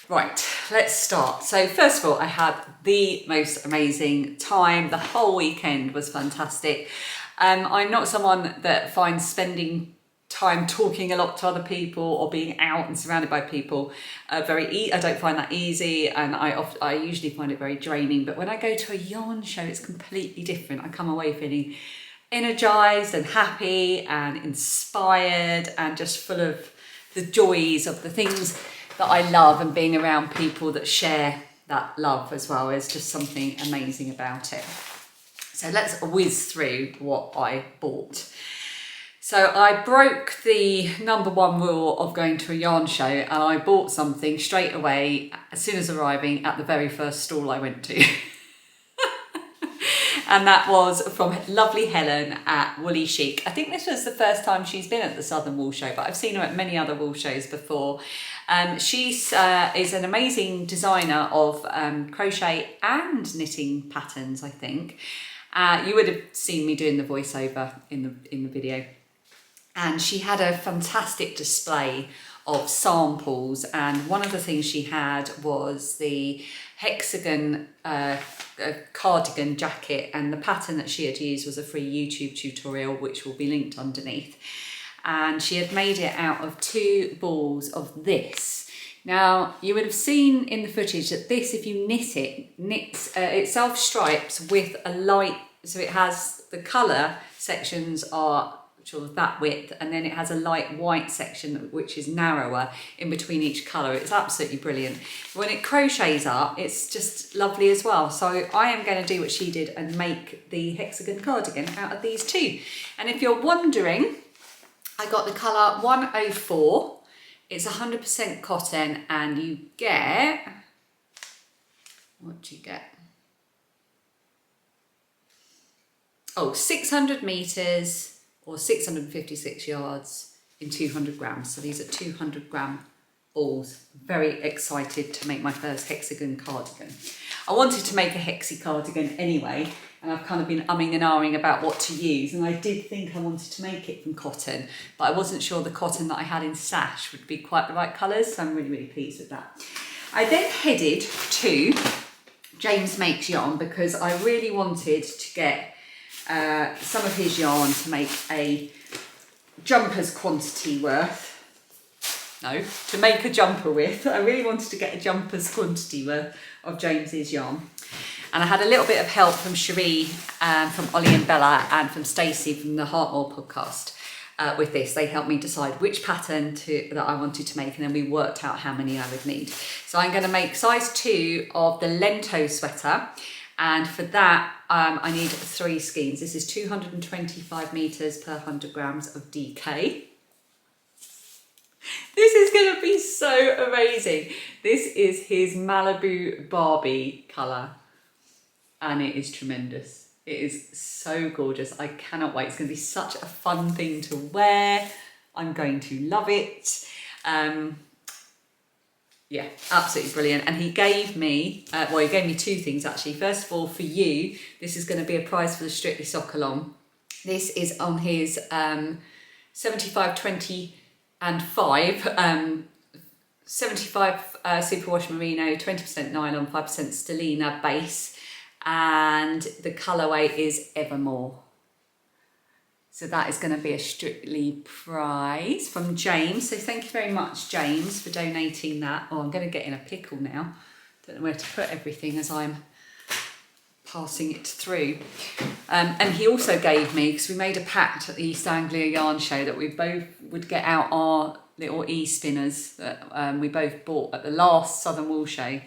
Right, let's start. So first of all, I had the most amazing time. The whole weekend was fantastic. I'm not someone that finds spending time talking a lot to other people or being out and surrounded by people I don't find that easy, and I usually find it very draining. But when I go to a yarn show, it's completely different. I come away feeling energized and happy and inspired and just full of the joys of the things that I love, and being around people that share that love as well is just something amazing about it. So let's whiz through what I bought. So I broke the #1 rule of going to a yarn show, and I bought something straight away as soon as arriving at the very first stall I went to. And that was from lovely Helen at Woolly Chic. I think this was the first time she's been at the Southern Wool Show, but I've seen her at many other wool shows before. She is an amazing designer of crochet and knitting patterns, I think. You would have seen me doing the voiceover in the video. And she had a fantastic display of samples, and one of the things she had was the hexagon cardigan jacket, and the pattern that she had used was a free YouTube tutorial which will be linked underneath, and she had made it out of 2 balls of this. Now you would have seen in the footage that this, if you knit it, it self-stripes with a light, so it has the colour sections are sort of that width, and then it has a light white section which is narrower in between each colour. It's absolutely brilliant. When it crochets up, it's just lovely as well. So I am going to do what she did and make the hexagon cardigan out of these 2. And if you're wondering, I got the colour 104. It's 100% cotton, and you get, what do you get? Oh, 600 metres or 656 yards in 200 grams. So these are 200 gram balls. Very excited to make my first hexagon cardigan. I wanted to make a hexy cardigan anyway, and I've kind of been umming and ahhing about what to use, and I did think I wanted to make it from cotton, but I wasn't sure the cotton that I had in stash would be quite the right colours, so I'm really, really pleased with that. I then headed to James Makes Yarn because I really wanted to get some of his yarn to make a jumper's quantity worth. No, to make a jumper with. I really wanted to get a jumper's quantity worth of James's yarn. And I had a little bit of help from Cherie, from Ollie and Bella, and from Stacey from the Heartmore podcast with this. They helped me decide which pattern that I wanted to make, and then we worked out how many I would need. So I'm going to make size 2 of the Lento sweater. And for that, I need 3 skeins. This is 225 metres per 100 grams of DK. This is going to be so amazing. This is his Malibu Barbie colour, and it is tremendous. It is so gorgeous. I cannot wait. It's going to be such a fun thing to wear. I'm going to love it. Yeah, absolutely brilliant. And he gave me, he gave me 2 things actually. First of all, for you, this is going to be a prize for the Strictly Sock Along. This is on his 75, 20 and 5, 75 superwash merino, 20% nylon, 5% stellina base, and the colourway is Evermore. So that is going to be a Strictly prize from James. So thank you very much, James, for donating that. Oh, I'm going to get in a pickle now. Don't know where to put everything as I'm passing it through. And he also gave me, because we made a pact at the East Anglia Yarn Show, that we both would get out our little e-spinners that we both bought at the last Southern Wool Show,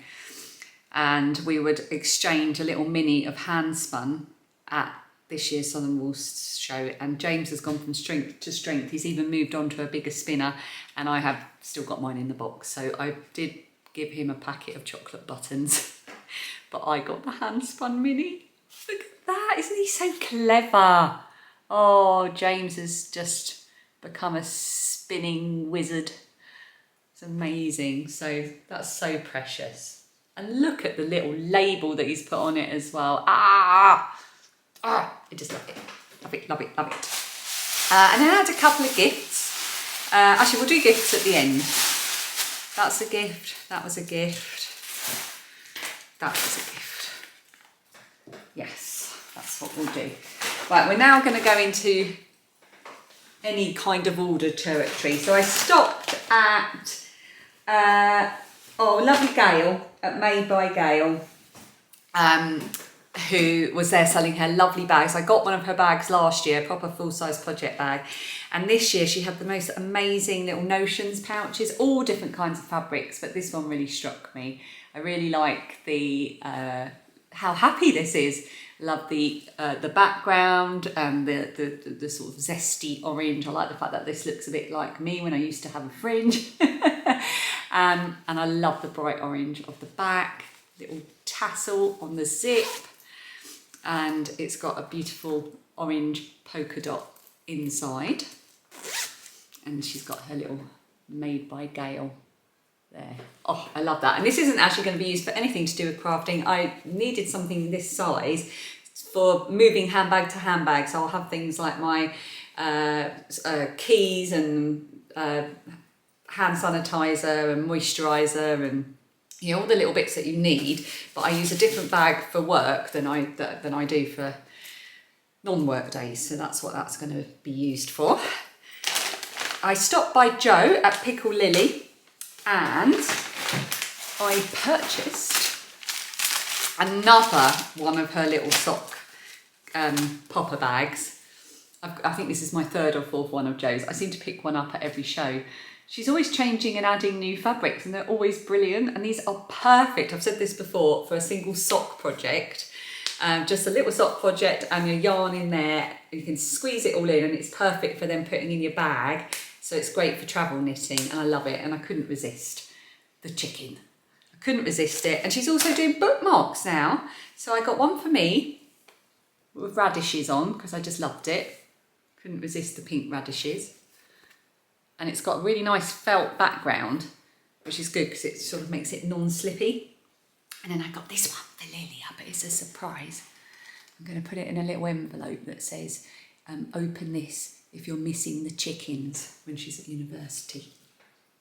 and we would exchange a little mini of hand spun at this year's Southern Wool Show. And James has gone from strength to strength. He's even moved on to a bigger spinner, and I have still got mine in the box. So I did give him a packet of chocolate buttons, but I got the hand spun mini. Look at that, isn't he so clever? Oh, James has just become a spinning wizard. It's amazing. So that's so precious. And look at the little label that he's put on it as well. I just love it. Love it, love it, love it. And then I had a couple of gifts. Actually, we'll do gifts at the end. That's a gift. That was a gift. That was a gift. Yes, that's what we'll do. Right, we're now going to go into any kind of order territory. So I stopped at, lovely Gail at Made by Gail, who was there selling her lovely bags. I got one of her bags last year, a proper full-size project bag. And this year she had the most amazing little notions pouches, all different kinds of fabrics, but this one really struck me. I really like the how happy this is. Love the background and the sort of zesty orange. I like the fact that this looks a bit like me when I used to have a fringe. And I love the bright orange of the back, little tassel on the zip, and it's got a beautiful orange polka dot inside. And she's got her little Made by Gail there. Oh, I love that. And this isn't actually going to be used for anything to do with crafting. I needed something this size for moving handbag to handbag. So I'll have things like my keys and hand sanitizer and moisturizer and all the little bits that you need. But I use a different bag for work than I do for non-work days. So that's what that's going to be used for. I stopped by Jo at Pickle Lily, and I purchased another one of her little sock popper bags. I think this is my third or fourth one of Jo's. I seem to pick one up at every show. She's always changing and adding new fabrics, and they're always brilliant. And these are perfect, I've said this before, for a single sock project. Just a little sock project and your yarn in there. You can squeeze it all in, and it's perfect for then putting in your bag. So it's great for travel knitting, and I love it. And I couldn't resist the chicken. I couldn't resist it. And she's also doing bookmarks now. So I got one for me with radishes on, because I just loved it. Couldn't resist the pink radishes. And it's got a really nice felt background, which is good because it sort of makes it non-slippy. And then I got this one for Lilia, but it's a surprise. I'm going to put it in a little envelope that says, open this if you're missing the chickens, when she's at university.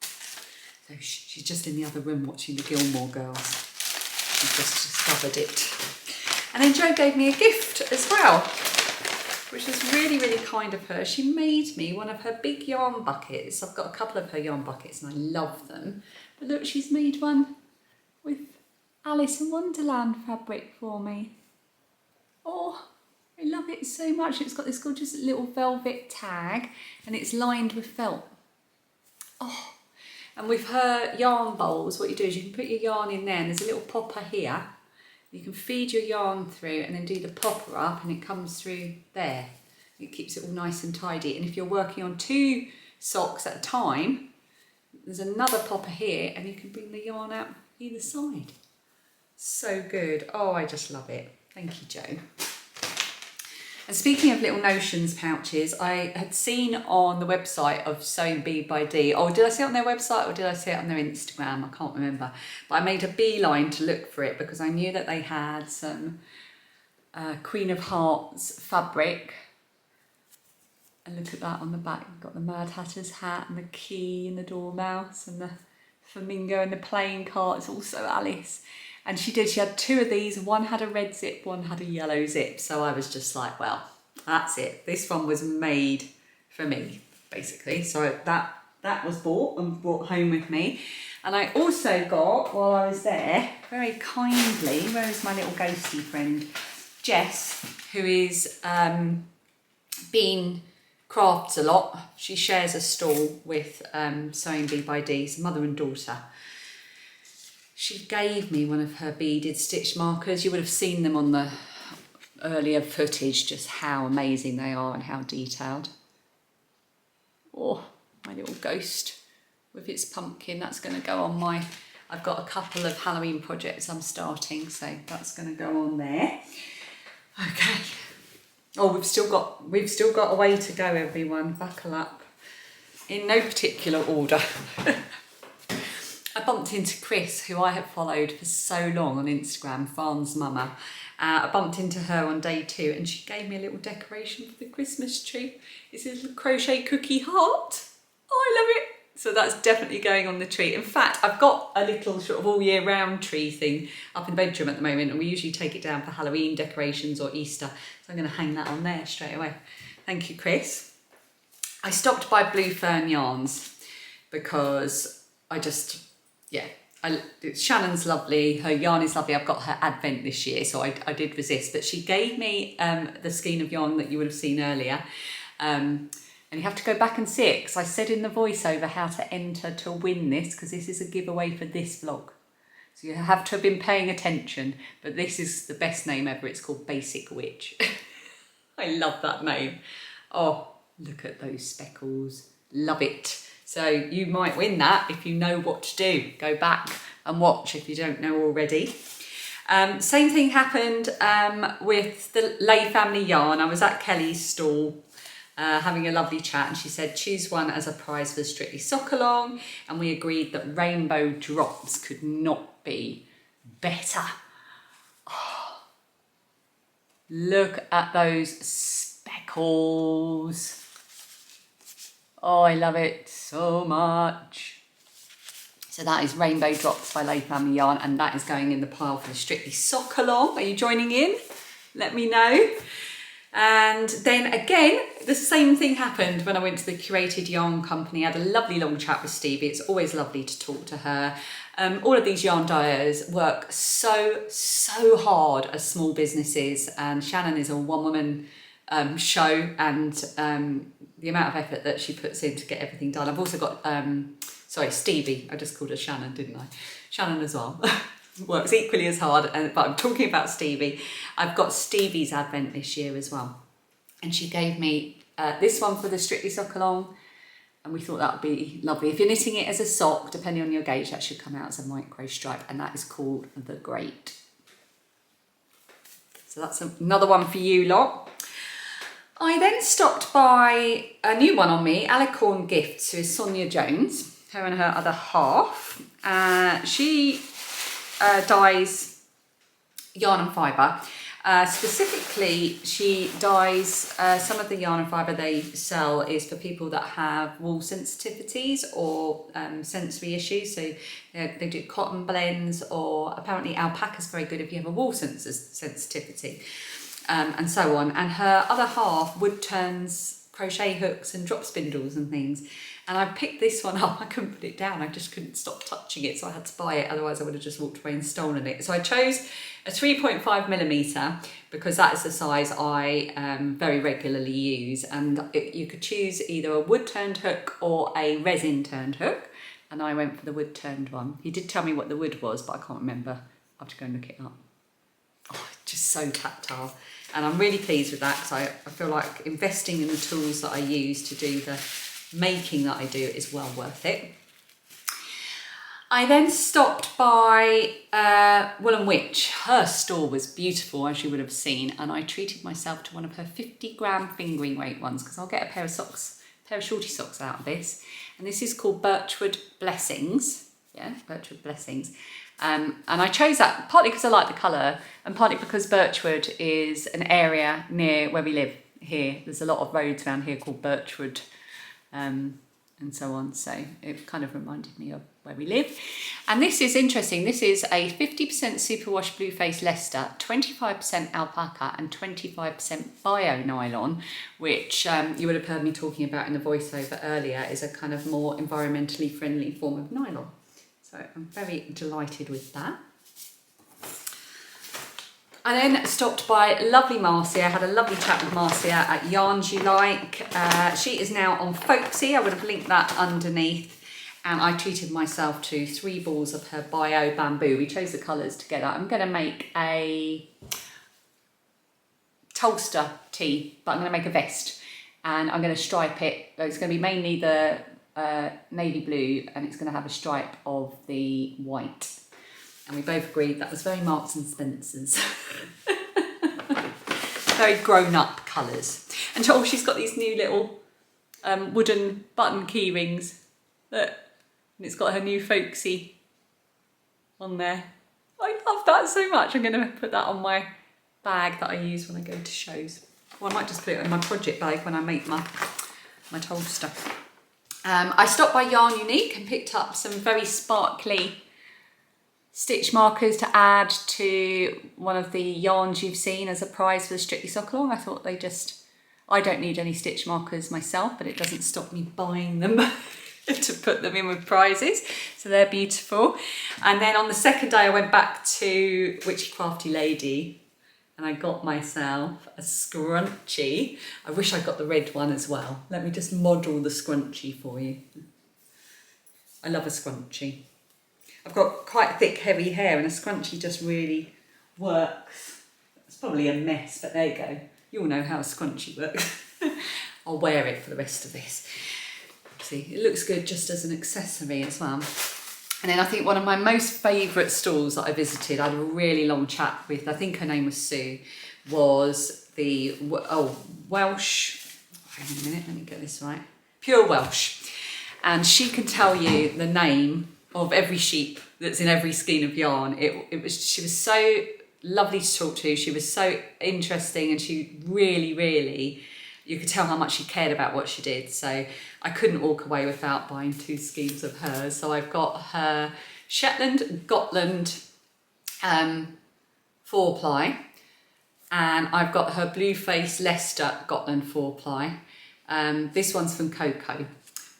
So she's just in the other room watching the Gilmore Girls. She's just discovered it. And then Jo gave me a gift as well, which was really, really kind of her. She made me one of her big yarn buckets. I've got a couple of her yarn buckets and I love them. But look, she's made one with Alice in Wonderland fabric for me. Oh, I love it so much. It's got this gorgeous little velvet tag and it's lined with felt. Oh, and with her yarn bowls, what you do is you can put your yarn in there and there's a little popper here. You can feed your yarn through and then do the popper up and it comes through there. It keeps it all nice and tidy. And if you're working on 2 socks at a time, there's another popper here and you can bring the yarn out either side. So good. Oh, I just love it. Thank you, Jo. And speaking of little notions pouches, I had seen on the website of Sewing Bee by Dee, or did I see it on their website or did I see it on their Instagram? I can't remember. But I made a beeline to look for it because I knew that they had some Queen of Hearts fabric. And look at that on the back. You've got the Mad Hatter's hat and the key and the dormouse and the flamingo and the playing card. It's also Alice. And she had 2 of these. One had a red zip, one had a yellow zip. So I was just like, well, that's it. This one was made for me, basically. So that was bought and brought home with me. And I also got, while I was there, very kindly, where is my little ghosty friend? Jess, who is Bean Crafts a lot. She shares a stall with Sewing Bee by Dee, mother and daughter. She gave me one of her beaded stitch markers. You would have seen them on the earlier footage, just how amazing they are and how detailed. Oh, my little ghost with its pumpkin. That's going to go on my... I've got a couple of Halloween projects I'm starting, so that's going to go on there. Okay. Oh, we've still got a way to go, everyone. Buckle up. In no particular order. I bumped into Chris, who I have followed for so long on Instagram, Farn's mama. I bumped into her on day 2 and she gave me a little decoration for the Christmas tree. It's a little crochet cookie heart. Oh, I love it. So that's definitely going on the tree. In fact, I've got a little sort of all year round tree thing up in the bedroom at the moment, and we usually take it down for Halloween decorations or Easter. So I'm going to hang that on there straight away. Thank you, Chris. I stopped by Blue Fern Yarns because I just, yeah, Shannon's lovely, her yarn is lovely. I've got her advent this year, so I did resist, but she gave me the skein of yarn that you would have seen earlier. And you have to go back and see it, because I said in the voiceover how to enter to win this, because this is a giveaway for this vlog. So you have to have been paying attention, but this is the best name ever. It's called Basic Witch. I love that name. Oh, look at those speckles. Love it. So you might win that if you know what to do. Go back and watch if you don't know already. Same thing happened with the Lay Family Yarn. I was at Kelly's stall having a lovely chat, and she said choose one as a prize for the Strictly Sock Along, and we agreed that rainbow drops could not be better. Oh, look at those speckles. Oh, I love it so much. So that is Rainbow Drops by Lay Family Yarn, and that is going in the pile for the Strictly Sock Along. Are you joining in? Let me know. And then again, the same thing happened when I went to the Curated Yarn Company. I had a lovely long chat with Stevie. It's always lovely to talk to her. All of these yarn dyers work so hard as small businesses, and Shannon is a one-woman show, and the amount of effort that she puts in to get everything done. I've also got, Stevie, I just called her Shannon, didn't I? Shannon as well. Works equally as hard, but I'm talking about Stevie. I've got Stevie's advent this year as well, and she gave me this one for the Strictly Sock Along, and we thought that would be lovely. If you're knitting it as a sock, depending on your gauge, that should come out as a micro stripe, and that is called the Great. So that's another one for you lot. I then stopped by a new one on me, Alicorn Gifts, who is Sonia Jones, her and her other half. She dyes yarn and fibre. Specifically, she dyes some of the yarn and fibre they sell is for people that have wool sensitivities or sensory issues. So they do cotton blends, or apparently alpaca's very good if you have a wool sensitivity, and so on. And her other half wood turns crochet hooks and drop spindles and things. And I picked this one up. I couldn't put it down. I just couldn't stop touching it, so I had to buy it. Otherwise, I would have just walked away and stolen it. So I chose a 3.5mm because that is the size I very regularly use. And you could choose either a wood-turned hook or a resin-turned hook. And I went for the wood-turned one. He did tell me what the wood was, but I can't remember. I'll have to go and look it up. Oh, just so tactile. And I'm really pleased with that, because I feel like investing in the tools that I use to do the making that I do is well worth it. I then stopped by Woollen Wytch. Her store was beautiful, as you would have seen, and I treated myself to one of her 50-gram fingering weight ones, because I'll get a pair of shorty socks out of this. And this is called Birchwood Blessings. Yeah, Birchwood Blessings. And I chose that partly because I like the colour, and partly because Birchwood is an area near where we live here. There's a lot of roads around here called Birchwood, and so on. So it kind of reminded me of where we live. And this is interesting. This is a 50% superwash blue face Leicester, 25% alpaca and 25% bio nylon, which you would have heard me talking about in the voiceover earlier, is a kind of more environmentally friendly form of nylon. So I'm very delighted with that. I then stopped by lovely Marcia. I had a lovely chat with Marcia at Yarnsulike. She is now on Folksy. I would have linked that underneath. And I treated myself to 3 balls of her Bio Bamboo. We chose the colours together. I'm going to make a Tulster tee, but I'm going to make a vest. And I'm going to stripe it. It's going to be mainly the navy blue, and it's going to have a stripe of the white. And we both agreed that was very Marks and Spencer's. Very grown-up colours. And oh, she's got these new little wooden button key rings. Look, and it's got her new Folksy on there. I love that so much. I'm going to put that on my bag that I use when I go to shows. Or I might just put it in my project bag when I make my Tulster. I stopped by Yarn Unique and picked up some very sparkly stitch markers to add to one of the yarns you've seen as a prize for the Strictly Sock Along. I thought I don't need any stitch markers myself, but it doesn't stop me buying them to put them in with prizes. So they're beautiful. And then on the second day I went back to Witchy Crafty Lady and I got myself a scrunchie. I wish I got the red one as well. Let me just model the scrunchie for you. I love a scrunchie. I've got quite thick, heavy hair and a scrunchie just really works. It's probably a mess, but there you go. You'll know how a scrunchie works. I'll wear it for the rest of this. See, it looks good just as an accessory as well. And then I think one of my most favourite stalls that I visited, I had a really long chat with, I think her name was Sue, was the Welsh, hang on a minute, let me get this right, Pure Welsh. And she can tell you the name of every sheep that's in every skein of yarn. She was so lovely to talk to. She was so interesting, and she really, you could tell how much she cared about what she did. So I couldn't walk away without buying 2 skeins of hers. So I've got her Shetland and Gotland 4-ply, and I've got her Blueface Leicester Gotland 4-ply. This one's from Coco.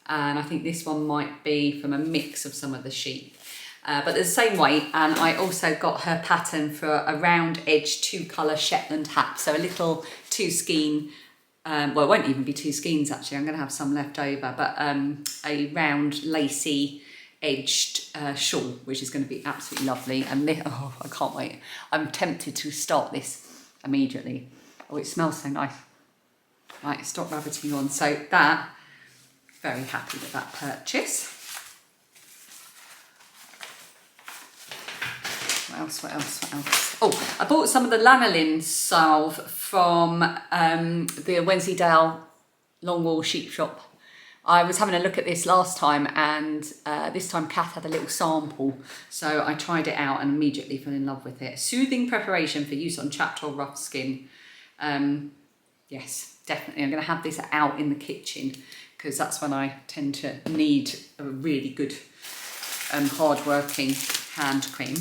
And I think this one might be from a mix of some of the sheep. But they're the same weight, and I also got her pattern for a round edge 2-colour Shetland hat. So a little 2 skein, well, it won't even be 2 skeins actually, I'm going to have some left over, but a round lacy edged shawl, which is going to be absolutely lovely. And oh, I can't wait. I'm tempted to start this immediately. Oh, it smells so nice. Right, stop rabbiting on. So that, very happy with that purchase. What else? Oh, I bought some of the lanolin salve from the Wensleydale Longwool sheep shop. I was having a look at this last time, and this time Kath had a little sample, so I tried it out and immediately fell in love with it. Soothing preparation for use on chapped or rough skin. Yes, definitely. I'm going to have this out in the kitchen, because that's when I tend to need a really good hard-working hand cream.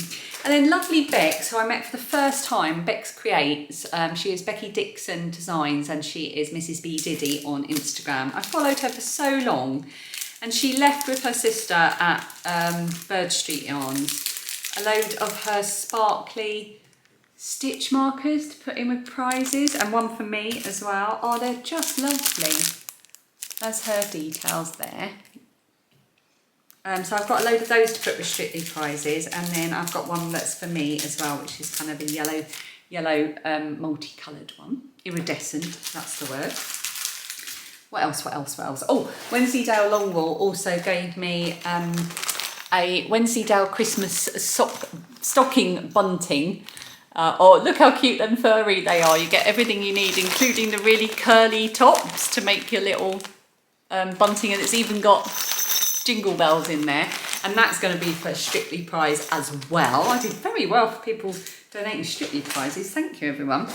And then lovely Bex, who I met for the first time, Bex Creates. She is Becky Dixon Designs, and she is Mrs. B Diddy on Instagram. I followed her for so long, and she left with her sister at Birdstreet Yarns a load of her sparkly stitch markers to put in with prizes, and one for me as well. Oh, they're just lovely. There's her details there. So I've got a load of those to put with Strictly prizes, and then I've got one that's for me as well, which is kind of a yellow multicoloured one. Iridescent, that's the word. What else? Oh, Wensleydale Longwool also gave me a Wensleydale Christmas stocking bunting. Oh, look how cute and furry they are. You get everything you need, including the really curly tops to make your little bunting, and it's even got jingle bells in there, and that's going to be for Strictly prize as well. I did very well for people donating Strictly prizes. Thank you, everyone.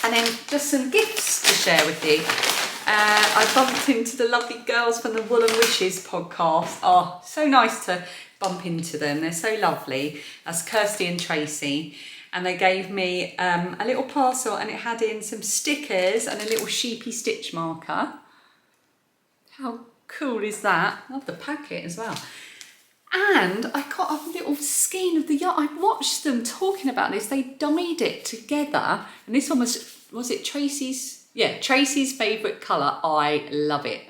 And then just some gifts to share with you. I bumped into the lovely girls from the Woollen Wytch podcast. Oh, so nice to bump into them. They're so lovely. That's Kirsty and Tracy. And they gave me a little parcel, and it had in some stickers and a little sheepy stitch marker. How cool is that? I love the packet as well. And I got a little skein of the yarn. I watched them talking about this. They dyed it together. And this one was it Tracy's? Yeah, Tracy's favourite colour. I love it.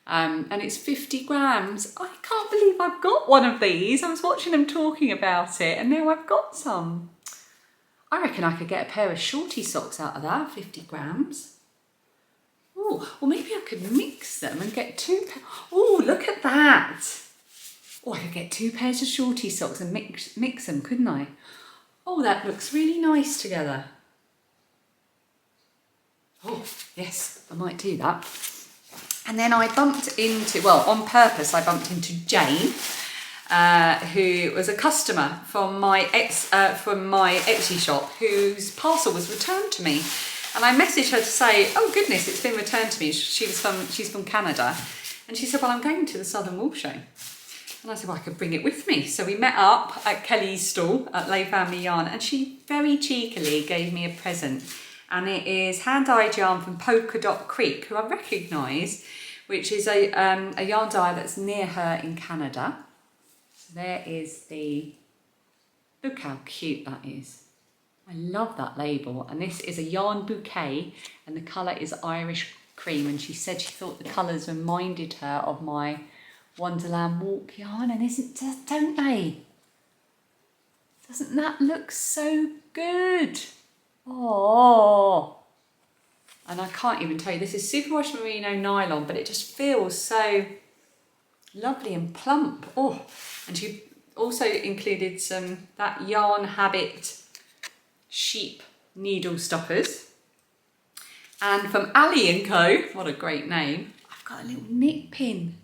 And it's 50 grams. I can't believe I've got one of these. I was watching them talking about it and now I've got some. I reckon I could get a pair of shorty socks out of that, 50 grams. Oh, or maybe I could mix them and get two. Oh, look at that. Oh, I could get 2 pairs of shorty socks and mix them, couldn't I? Oh, that looks really nice together. Oh, yes, I might do that. And then I bumped into, well, on purpose, I bumped into Jane, who was a customer from my Etsy shop, whose parcel was returned to me. And I messaged her to say, oh goodness, it's been returned to me. She's from Canada. And she said, well, I'm going to the Southern Wool Show. And I said, well, I could bring it with me. So we met up at Kelly's stall at Lay Family Yarn, and she very cheekily gave me a present. And it is hand-dyed yarn from Polka Dot Creek, who I recognise, which is a yarn dyer that's near her in Canada. So there is the, look how cute that is. I love that label. And this is a yarn bouquet, and the colour is Irish cream. And she said she thought the colours reminded her of my Wonderland Walk yarn, and don't they? Doesn't that look so good? Oh, and I can't even tell you, this is superwash merino nylon, but it just feels so lovely and plump. Oh, and she also included that Yarn Habit sheep needle stoppers. And from Ali & Co, what a great name, I've got a little knit pin.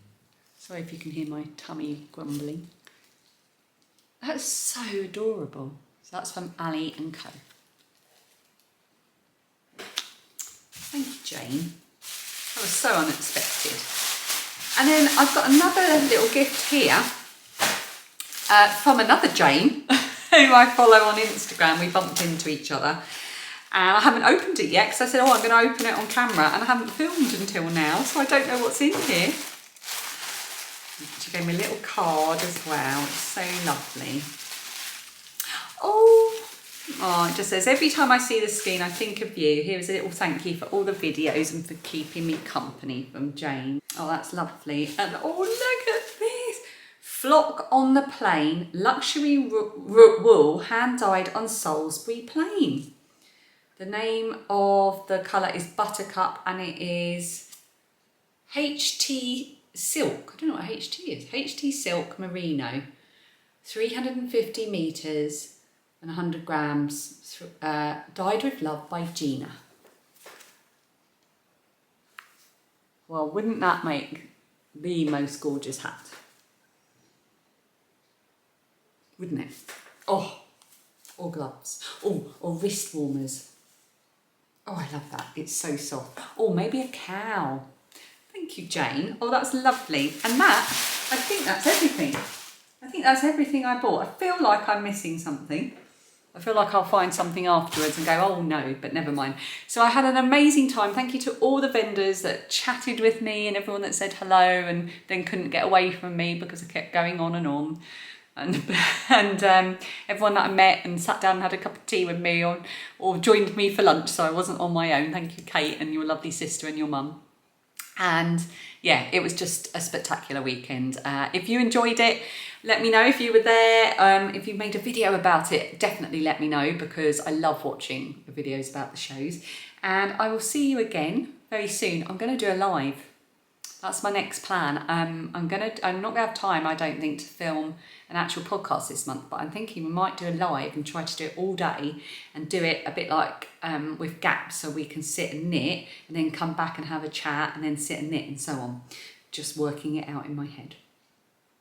Sorry if you can hear my tummy grumbling. That's so adorable. So that's from Ali & Co. Thank you, Jane. That was so unexpected. And then I've got another little gift here from another Jane who I follow on Instagram. We bumped into each other. And I haven't opened it yet because I said, oh, I'm going to open it on camera, and I haven't filmed until now, so I don't know what's in here. She gave me a little card as well. It's so lovely. Oh, it just says, every time I see the skein, I think of you. Here is a little thank you for all the videos and for keeping me company, from Jane. Oh, that's lovely. And oh, look at this. Flock on the Plain, luxury wool, hand-dyed on Salisbury Plain. The name of the colour is Buttercup, and it is HT Silk. I don't know what HT is. HT Silk Merino. 350 metres and 100 grams. Dyed with love by Gina. Well, wouldn't that make the most gorgeous hat? Wouldn't it? Oh, or gloves. Oh, or wrist warmers. Oh, I love that. It's so soft. Oh, maybe a cow. Thank you, Jane. Oh, that's lovely. And that, I think that's everything. I think that's everything I bought. I feel like I'm missing something. I feel like I'll find something afterwards and go, oh no, but never mind. So I had an amazing time. Thank you to all the vendors that chatted with me and everyone that said hello and then couldn't get away from me because I kept going on and on. And everyone that I met and sat down and had a cup of tea with me or joined me for lunch, so I wasn't on my own. Thank you, Kate, and your lovely sister and your mum. And yeah, it was just a spectacular weekend. If you enjoyed it, let me know if you were there. If you made a video about it, definitely let me know, because I love watching the videos about the shows. And I will see you again very soon. I'm going to do a live. That's my next plan. I'm not going to have time, I don't think, to film an actual podcast this month, but I'm thinking we might do a live and try to do it all day and do it a bit like with gaps, so we can sit and knit and then come back and have a chat and then sit and knit and so on. Just working it out in my head.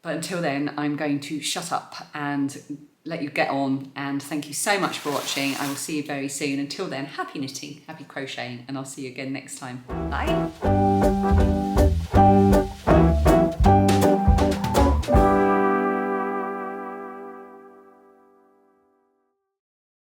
But until then, I'm going to shut up and let you get on, and thank you so much for watching. I will see you very soon. Until then, happy knitting, happy crocheting, and I'll see you again next time. Bye.